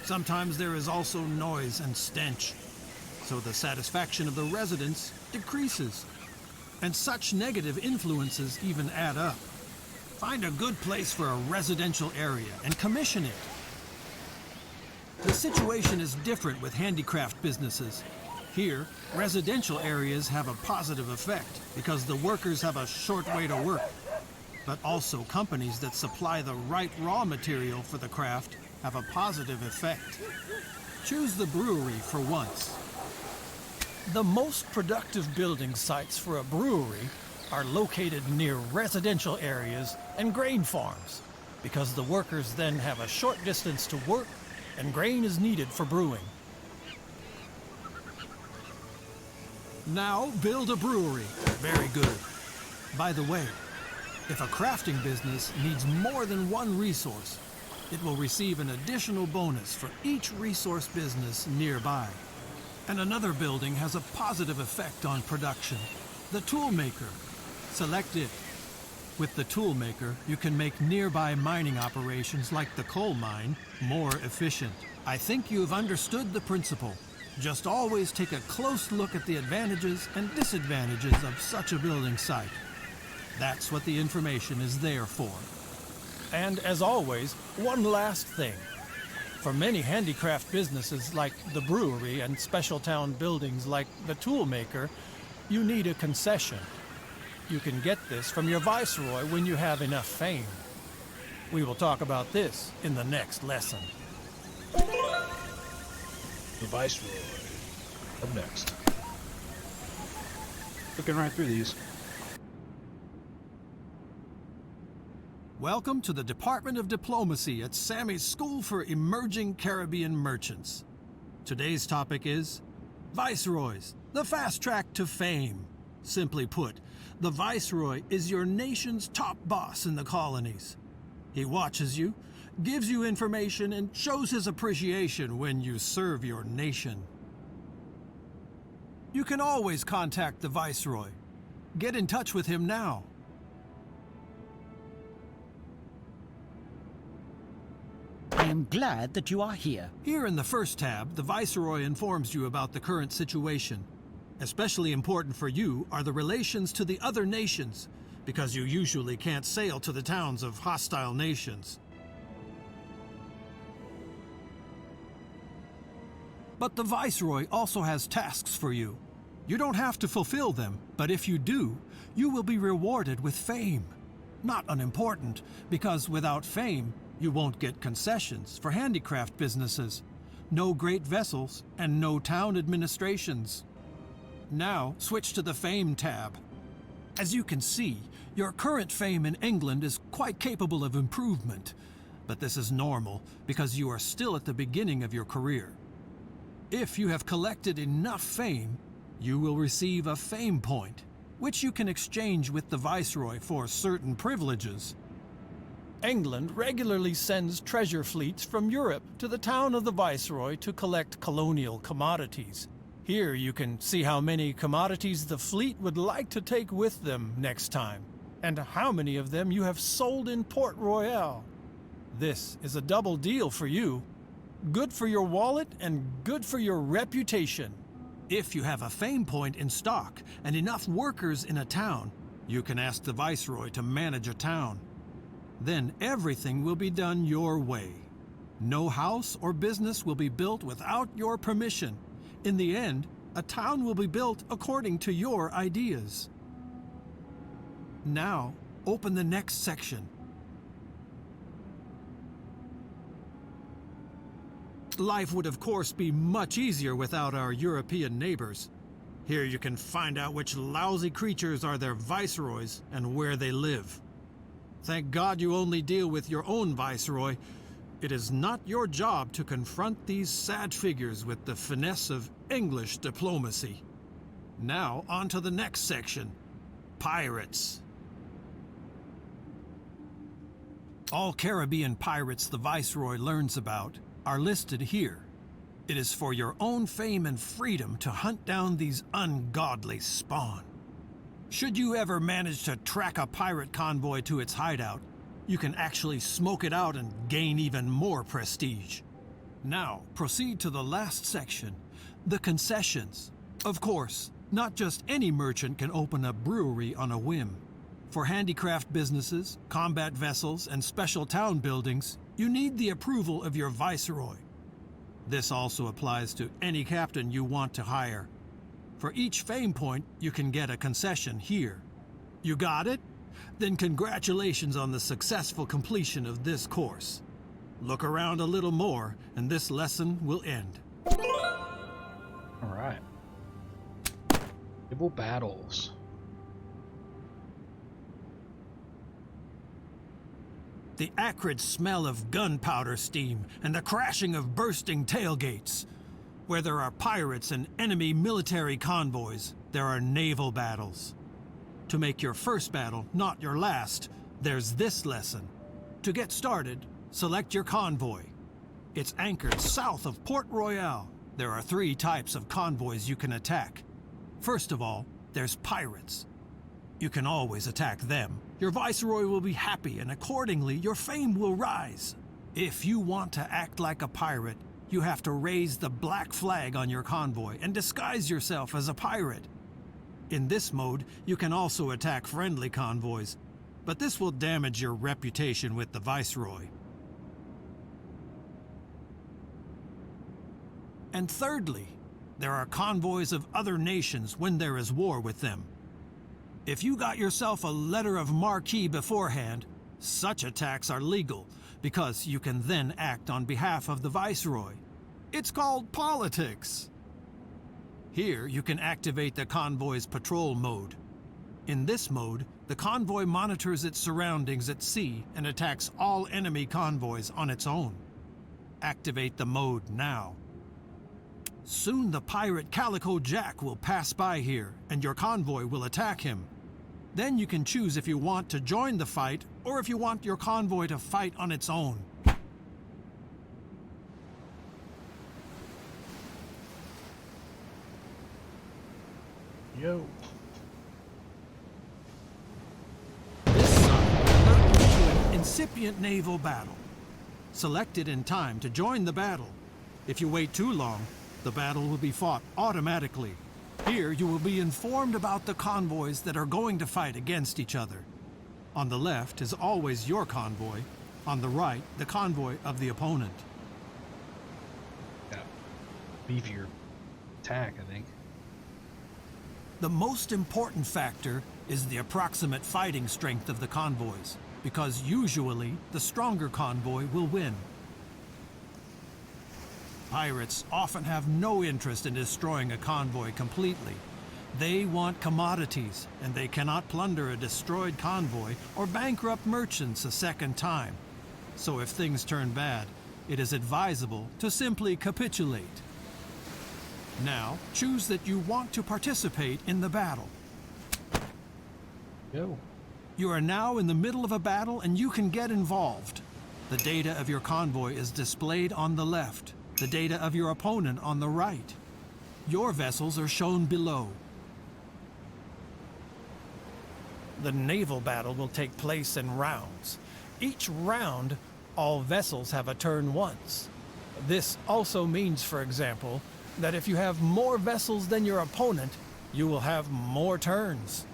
Sometimes there is also noise and stench. So the satisfaction of the residents decreases. And such negative influences even add up. Find a good place for a residential area and commission it. The situation is different with handicraft businesses. Here, residential areas have a positive effect because the workers have a short way to work. But also companies that supply the right raw material for the craft have a positive effect. Choose the brewery for once. The most productive building sites for a brewery are located near residential areas and grain farms, because the workers then have a short distance to work and grain is needed for brewing. Now build a brewery. Very good. By the way, if a crafting business needs more than one resource, it will receive an additional bonus for each resource business nearby. And another building has a positive effect on production. The tool maker. Select it. With the tool maker, you can make nearby mining operations like the coal mine more efficient. I think you have understood the principle. Just always take a close look at the advantages and disadvantages of such a building site. That's what the information is there for. And as always, one last thing. For many handicraft businesses like the brewery and special town buildings like the tool maker, you need a concession. You can get this from your viceroy when you have enough fame. We will talk about this in the next lesson. The viceroy. Up next. Looking right through these. Welcome to the Department of Diplomacy at Sammy's School for Emerging Caribbean Merchants. Today's topic is Viceroys, the fast track to fame. Simply put, the Viceroy is your nation's top boss in the colonies. He watches you, gives you information, and shows his appreciation when you serve your nation. You can always contact the Viceroy. Get in touch with him now. I am glad that you are here. Here in the first tab, the Viceroy informs you about the current situation. Especially important for you are the relations to the other nations, because you usually can't sail to the towns of hostile nations. But the Viceroy also has tasks for you. You don't have to fulfill them, but if you do, you will be rewarded with fame. Not unimportant, because without fame, you won't get concessions for handicraft businesses, no great vessels, and no town administrations. Now, switch to the Fame tab. As you can see, your current fame in England is quite capable of improvement, but this is normal because you are still at the beginning of your career. If you have collected enough fame, you will receive a fame point, which you can exchange with the Viceroy for certain privileges. England regularly sends treasure fleets from Europe to the town of the Viceroy to collect colonial commodities. Here you can see how many commodities the fleet would like to take with them next time, and how many of them you have sold in Port Royale. This is a double deal for you. Good for your wallet and good for your reputation. If you have a fame point in stock and enough workers in a town, you can ask the Viceroy to manage a town. Then everything will be done your way. No house or business will be built without your permission. In the end, a town will be built according to your ideas. Now, open the next section. Life would of course be much easier without our European neighbors. Here you can find out which lousy creatures are their viceroys and where they live. Thank God you only deal with your own viceroy. It is not your job to confront these sad figures with the finesse of English diplomacy. Now, on to the next section. pirates. All Caribbean pirates the Viceroy learns about are listed here. It is for your own fame and freedom to hunt down these ungodly spawn. Should you ever manage to track a pirate convoy to its hideout, you can actually smoke it out and gain even more prestige. Now, proceed to the last section, the concessions. Of course, not just any merchant can open a brewery on a whim. For handicraft businesses, combat vessels, and special town buildings, you need the approval of your Viceroy. This also applies to any captain you want to hire. For each fame point, you can get a concession here. You got it? Then congratulations on the successful completion of this course. Look around a little more, and this lesson will end. All right. Naval battles. The acrid smell of gunpowder steam and the crashing of bursting tailgates. Where there are pirates and enemy military convoys, there are naval battles. To make your first battle not your last, there's this lesson. To get started, select your convoy. It's anchored south of Port Royale. There are 3 types of convoys you can attack. First of all, there's pirates. You can always attack them. Your Viceroy will be happy, and accordingly, your fame will rise. If you want to act like a pirate, you have to raise the black flag on your convoy and disguise yourself as a pirate. In this mode, you can also attack friendly convoys, but this will damage your reputation with the Viceroy. And thirdly, there are convoys of other nations when there is war with them. If you got yourself a letter of marque beforehand, such attacks are legal, because you can then act on behalf of the Viceroy. It's called politics. Here you can activate the convoy's patrol mode. In this mode, the convoy monitors its surroundings at sea and attacks all enemy convoys on its own. Activate the mode now. Soon the pirate Calico Jack will pass by here, and your convoy will attack him. Then you can choose if you want to join the fight or if you want your convoy to fight on its own. Yo. This sign will alert you to an incipient naval battle. Select it in time to join the battle. If you wait too long, the battle will be fought automatically. Here you will be informed about the convoys that are going to fight against each other. On the left is always your convoy. On the right, the convoy of the opponent. Yeah. Beefier attack, I think. The most important factor is the approximate fighting strength of the convoys, because usually the stronger convoy will win. Pirates often have no interest in destroying a convoy completely. They want commodities, and they cannot plunder a destroyed convoy or bankrupt merchants a second time. So if things turn bad, it is advisable to simply capitulate. Now, choose that you want to participate in the battle. Go. You are now in the middle of a battle and you can get involved. The data of your convoy is displayed on the left, the data of your opponent on the right. Your vessels are shown below. The naval battle will take place in rounds. Each round, all vessels have a turn once. This also means, for example, that if you have more vessels than your opponent, you will have more turns.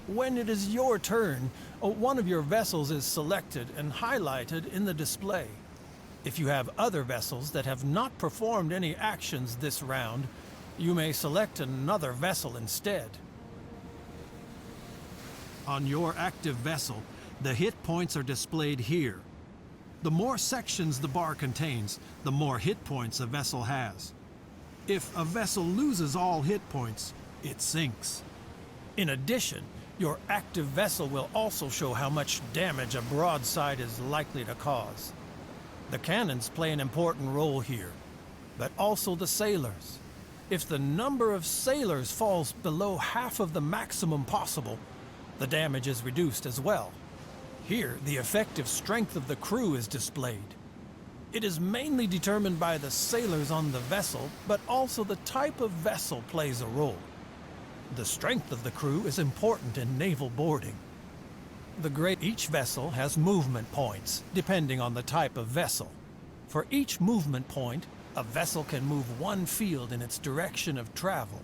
When it is your turn, one of your vessels is selected and highlighted in the display. If you have other vessels that have not performed any actions this round, you may select another vessel instead. On your active vessel, the hit points are displayed here. The more sections the bar contains, the more hit points a vessel has. If a vessel loses all hit points, it sinks. In addition, your active vessel will also show how much damage a broadside is likely to cause. The cannons play an important role here, but also the sailors. If the number of sailors falls below half of the maximum possible, the damage is reduced as well. Here, the effective strength of the crew is displayed. It is mainly determined by the sailors on the vessel, but also the type of vessel plays a role. The strength of the crew is important in naval boarding. Each vessel has movement points, depending on the type of vessel. For each movement point, a vessel can move one field in its direction of travel.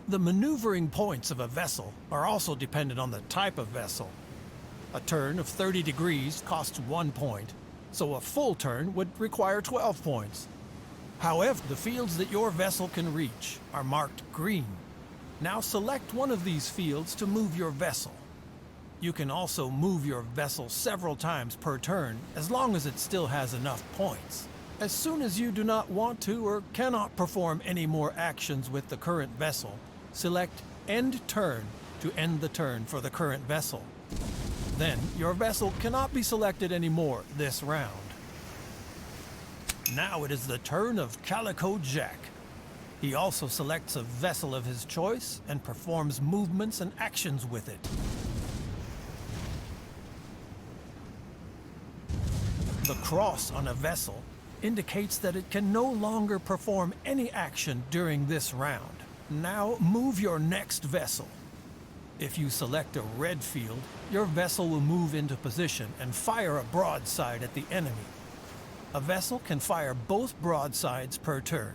The maneuvering points of a vessel are also dependent on the type of vessel. A turn of 30 degrees costs 1 point, so a full turn would require 12 points. However, the fields that your vessel can reach are marked green. Now select one of these fields to move your vessel. You can also move your vessel several times per turn as long as it still has enough points. As soon as you do not want to or cannot perform any more actions with the current vessel, select End Turn to end the turn for the current vessel. Then, your vessel cannot be selected anymore this round. Now it is the turn of Calico Jack. He also selects a vessel of his choice and performs movements and actions with it. The cross on a vessel indicates that it can no longer perform any action during this round. Now move your next vessel. If you select a red field, your vessel will move into position and fire a broadside at the enemy. A vessel can fire both broadsides per turn.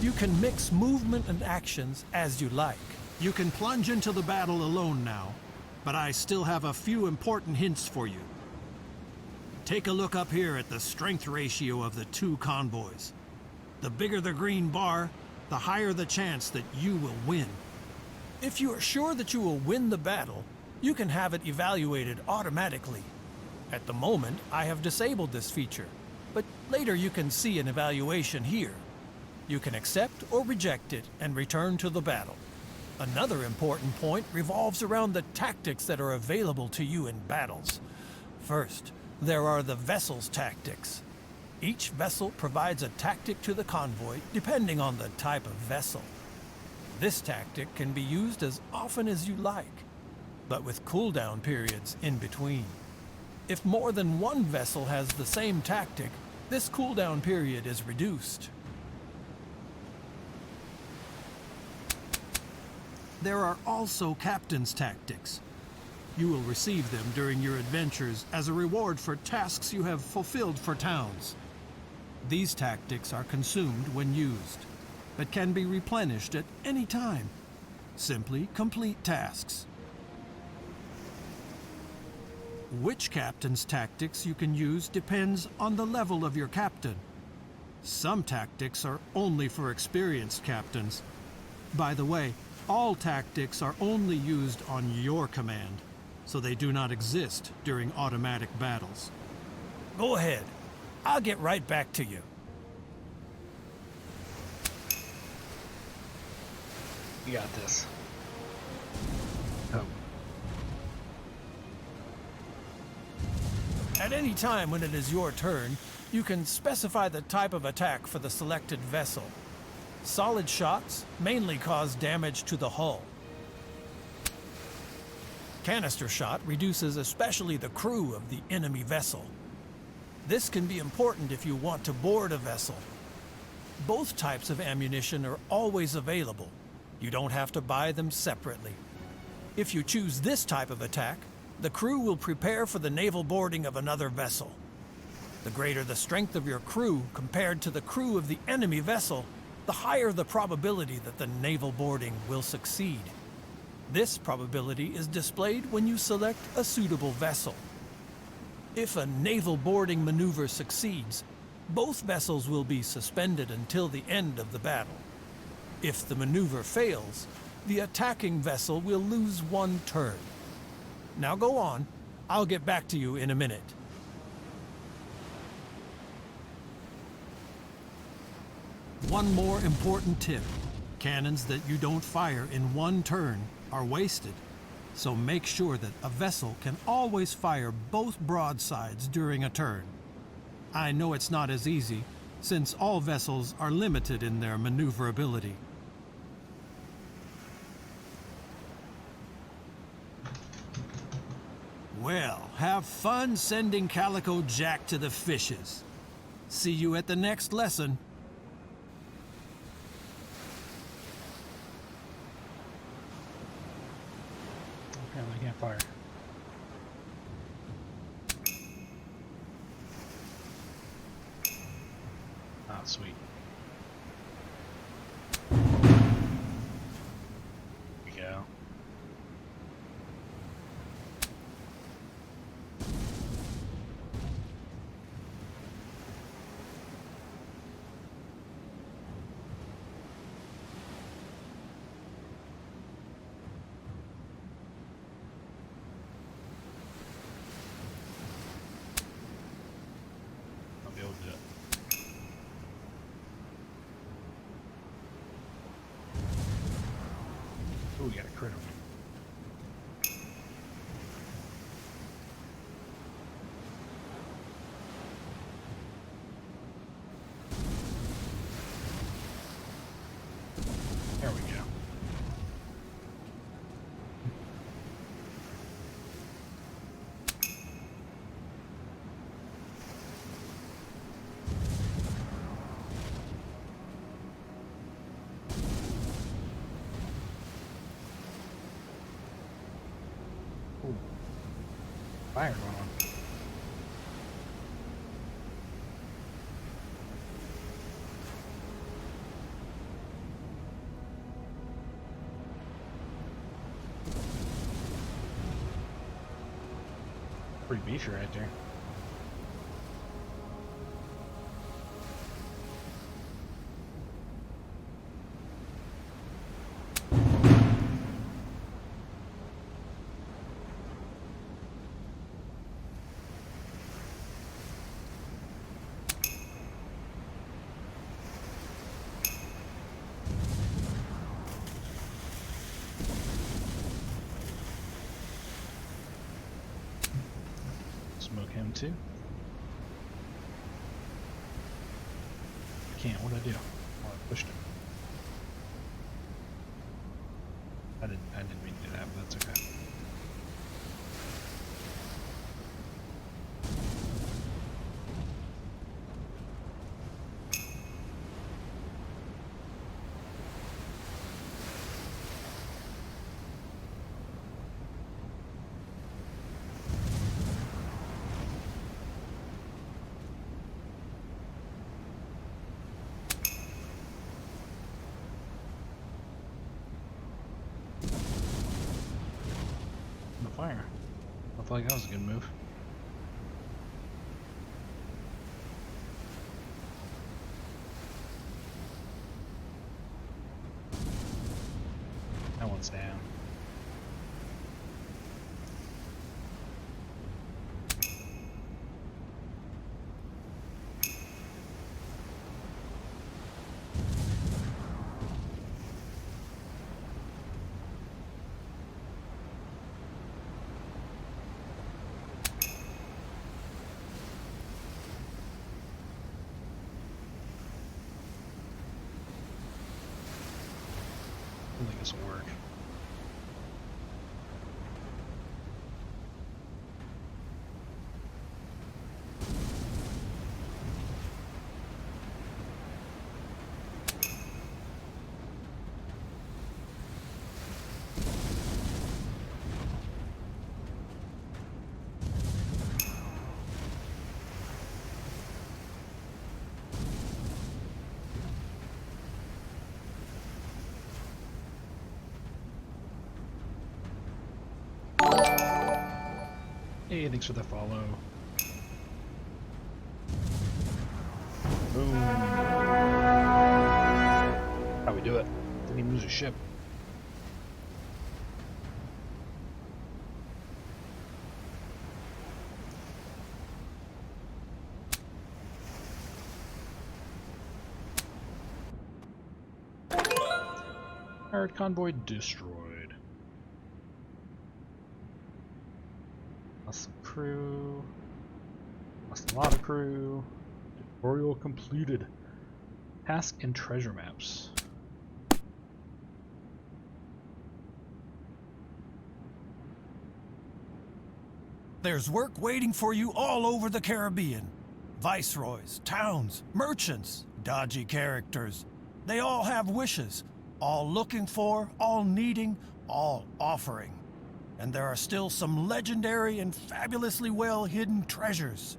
You can mix movement and actions as you like. You can plunge into the battle alone now, but I still have a few important hints for you. Take a look up here at the strength ratio of the two convoys. The bigger the green bar, the higher the chance that you will win. If you are sure that you will win the battle, you can have it evaluated automatically. At the moment, I have disabled this feature, but later you can see an evaluation here. You can accept or reject it and return to the battle. Another important point revolves around the tactics that are available to you in battles. First, there are the vessel's tactics. Each vessel provides a tactic to the convoy depending on the type of vessel. This tactic can be used as often as you like, but with cooldown periods in between. If more than one vessel has the same tactic, this cooldown period is reduced. There are also captain's tactics. You will receive them during your adventures as a reward for tasks you have fulfilled for towns. These tactics are consumed when used, but can be replenished at any time. Simply complete tasks. Which captain's tactics you can use depends on the level of your captain. Some tactics are only for experienced captains. By the way, all tactics are only used on your command, so they do not exist during automatic battles. Go ahead. I'll get right back to you. You got this. Oh. At any time when it is your turn, you can specify the type of attack for the selected vessel. Solid shots mainly cause damage to the hull. Canister shot reduces especially the crew of the enemy vessel. This can be important if you want to board a vessel. Both types of ammunition are always available. You don't have to buy them separately. If you choose this type of attack, the crew will prepare for the naval boarding of another vessel. The greater the strength of your crew compared to the crew of the enemy vessel, the higher the probability that the naval boarding will succeed. This probability is displayed when you select a suitable vessel. If a naval boarding maneuver succeeds, both vessels will be suspended until the end of the battle. If the maneuver fails, the attacking vessel will lose one turn. Now go on. I'll get back to you in a minute. One more important tip. Cannons that you don't fire in one turn are wasted, so make sure that a vessel can always fire both broadsides during a turn. I know it's not as easy, since all vessels are limited in their maneuverability, Well, have fun sending Calico Jack to the fishes. See you at the next lesson. Apparently I can't fire. Ah, sweet. Here we go. I'll be able to do it. Oh, we got a crit on him. There we go. Ooh. Fire going on. Pretty beefy right there. Smoke him too. I can't. What did I do? Oh, I pushed him. I didn't mean to do that, but that's okay. The fire. I feel like that was a good move. That one's down. I don't think this will work. Hey, thanks for the follow. Boom. How we do it? Didn't even lose a ship. Pirate convoy destroyed. Lost some crew. Lost a lot of crew. Tutorial completed. Task and treasure maps. There's work waiting for you all over the Caribbean. Viceroys, towns, merchants, dodgy characters. They all have wishes, all looking for, all needing, all offering. And there are still some legendary and fabulously well-hidden treasures.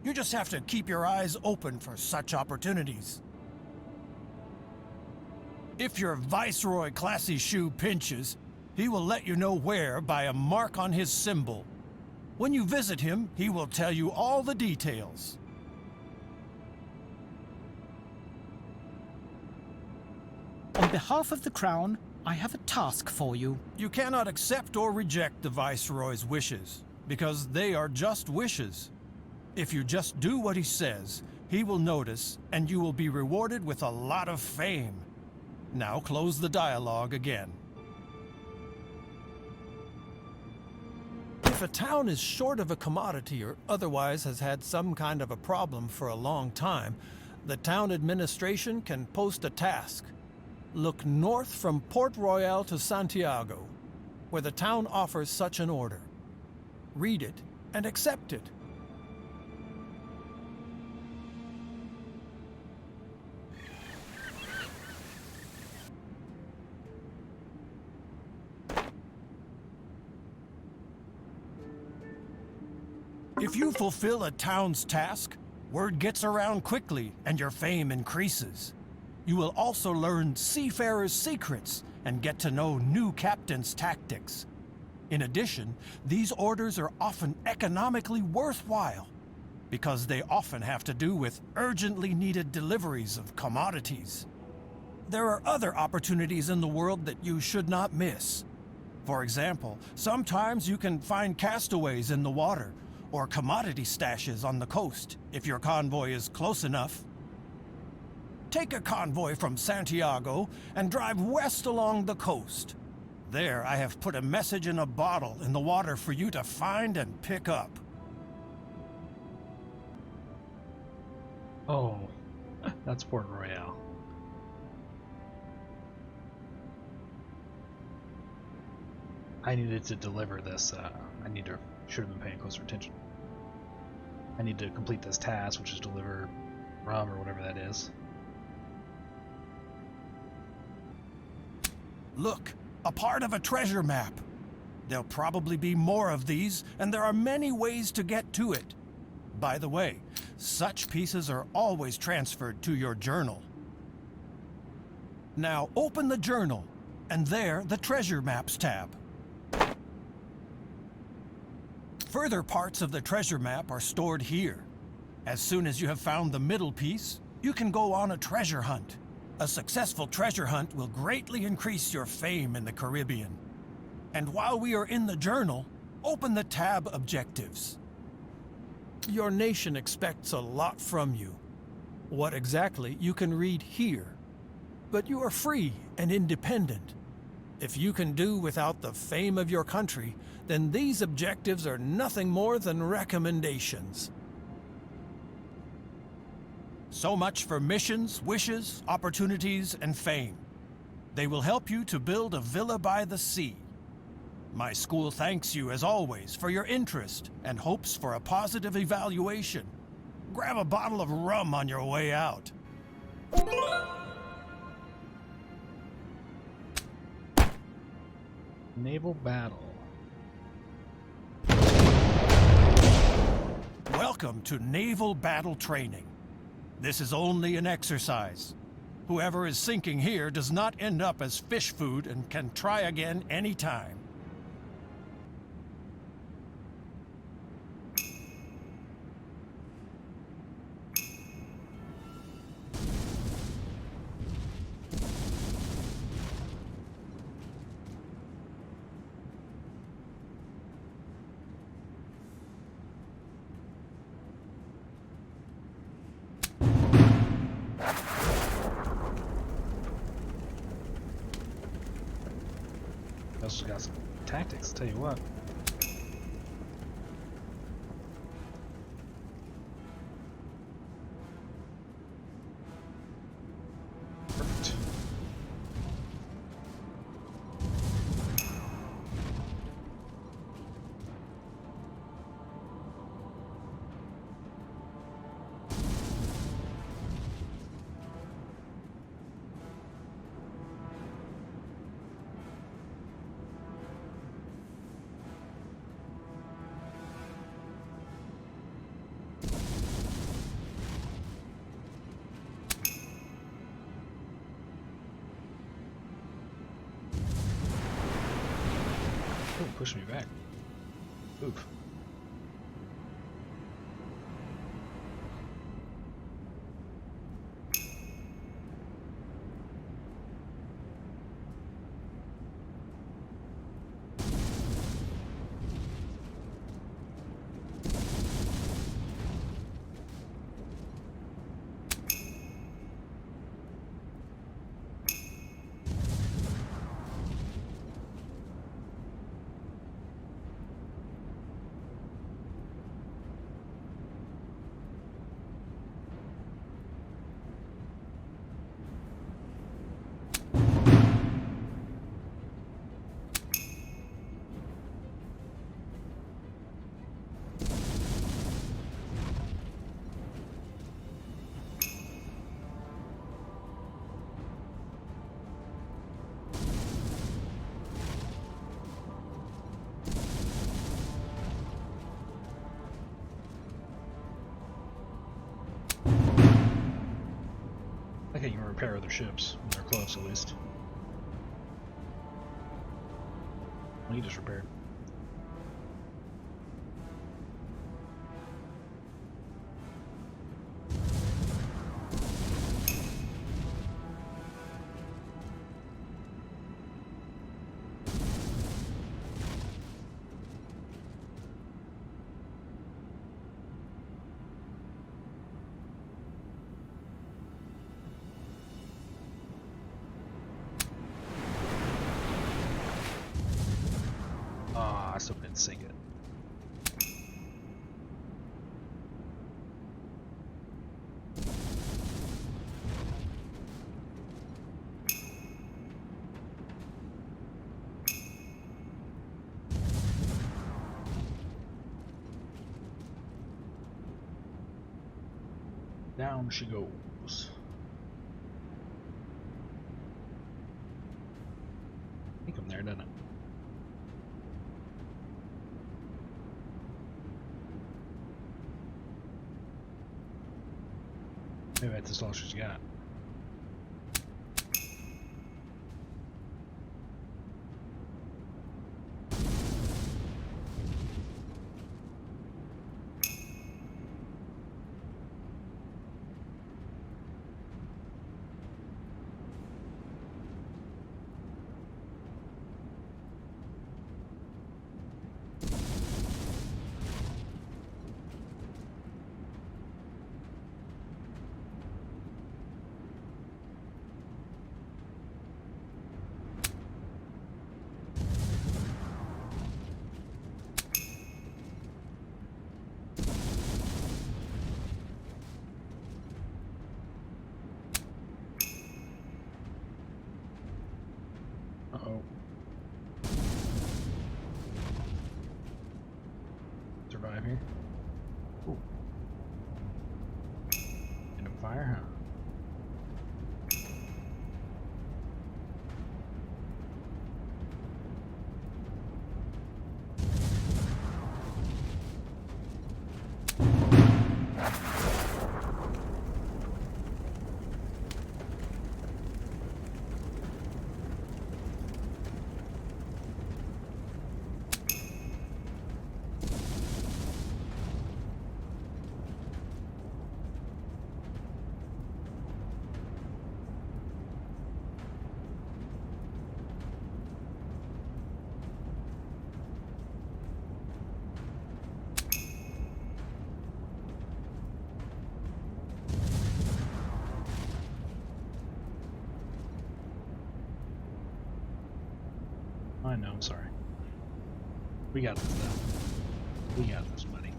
You just have to keep your eyes open for such opportunities. If your Viceroy Classy shoe pinches, he will let you know where by a mark on his symbol. When you visit him, he will tell you all the details. On behalf of the Crown, I have a task for you. You cannot accept or reject the Viceroy's wishes, because they are just wishes. If you just do what he says, he will notice, and you will be rewarded with a lot of fame. Now close the dialogue again. If a town is short of a commodity or otherwise has had some kind of a problem for a long time, the town administration can post a task. Look north from Port Royale to Santiago, where the town offers such an order. Read it and accept it. If you fulfill a town's task, word gets around quickly and your fame increases. You will also learn seafarers' secrets and get to know new captains' tactics. In addition, these orders are often economically worthwhile because they often have to do with urgently needed deliveries of commodities. There are other opportunities in the world that you should not miss. For example, sometimes you can find castaways in the water or commodity stashes on the coast if your convoy is close enough. Take a convoy from Santiago and drive west along the coast. There I have put a message in a bottle in the water for you to find and pick up. Oh, that's Port Royale. I needed to deliver this. Should have been paying closer attention. I need to complete this task, which is deliver rum or whatever that is. Look, a part of a treasure map. There'll probably be more of these, and there are many ways to get to it. By the way, such pieces are always transferred to your journal. Now open the journal, and there the treasure maps tab. Further parts of the treasure map are stored here. As soon as you have found the middle piece, you can go on a treasure hunt. A successful treasure hunt will greatly increase your fame in the Caribbean. And while we are in the journal, open the tab Objectives. Your nation expects a lot from you. What exactly you can read here. But you are free and independent. If you can do without the fame of your country, then these objectives are nothing more than recommendations. So much for missions, wishes, opportunities, and fame. They will help you to build a villa by the sea. My school thanks you, as always, for your interest and hopes for a positive evaluation. Grab a bottle of rum on your way out. Naval battle. Welcome to naval battle training. This is only an exercise. Whoever is sinking here does not end up as fish food and can try again anytime. Also got some tactics, tell you what. Perfect. pushed me back. Oof. I think you can repair other ships when they're close, at least. Well, you just repaired. I still couldn't sink it. Down she goes. Take him there, doesn't it? Maybe that's all she's got. Uh-oh. Survive here. Ooh. End of fire, huh? I know, I'm sorry. We got this though. We got this, buddy.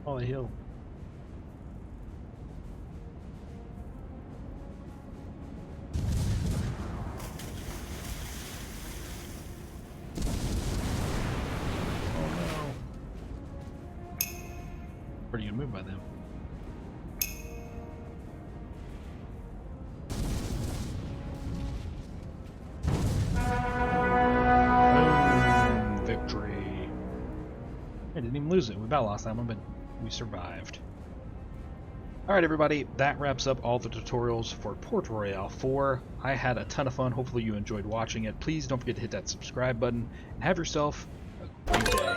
Oh, the hill. Oh no. Pretty good move by them. I didn't even lose it. We about lost that one, but we survived. Alright everybody, that wraps up all the tutorials for Port Royale 4. I had a ton of fun. Hopefully you enjoyed watching it. Please don't forget to hit that subscribe button. Have yourself a great day.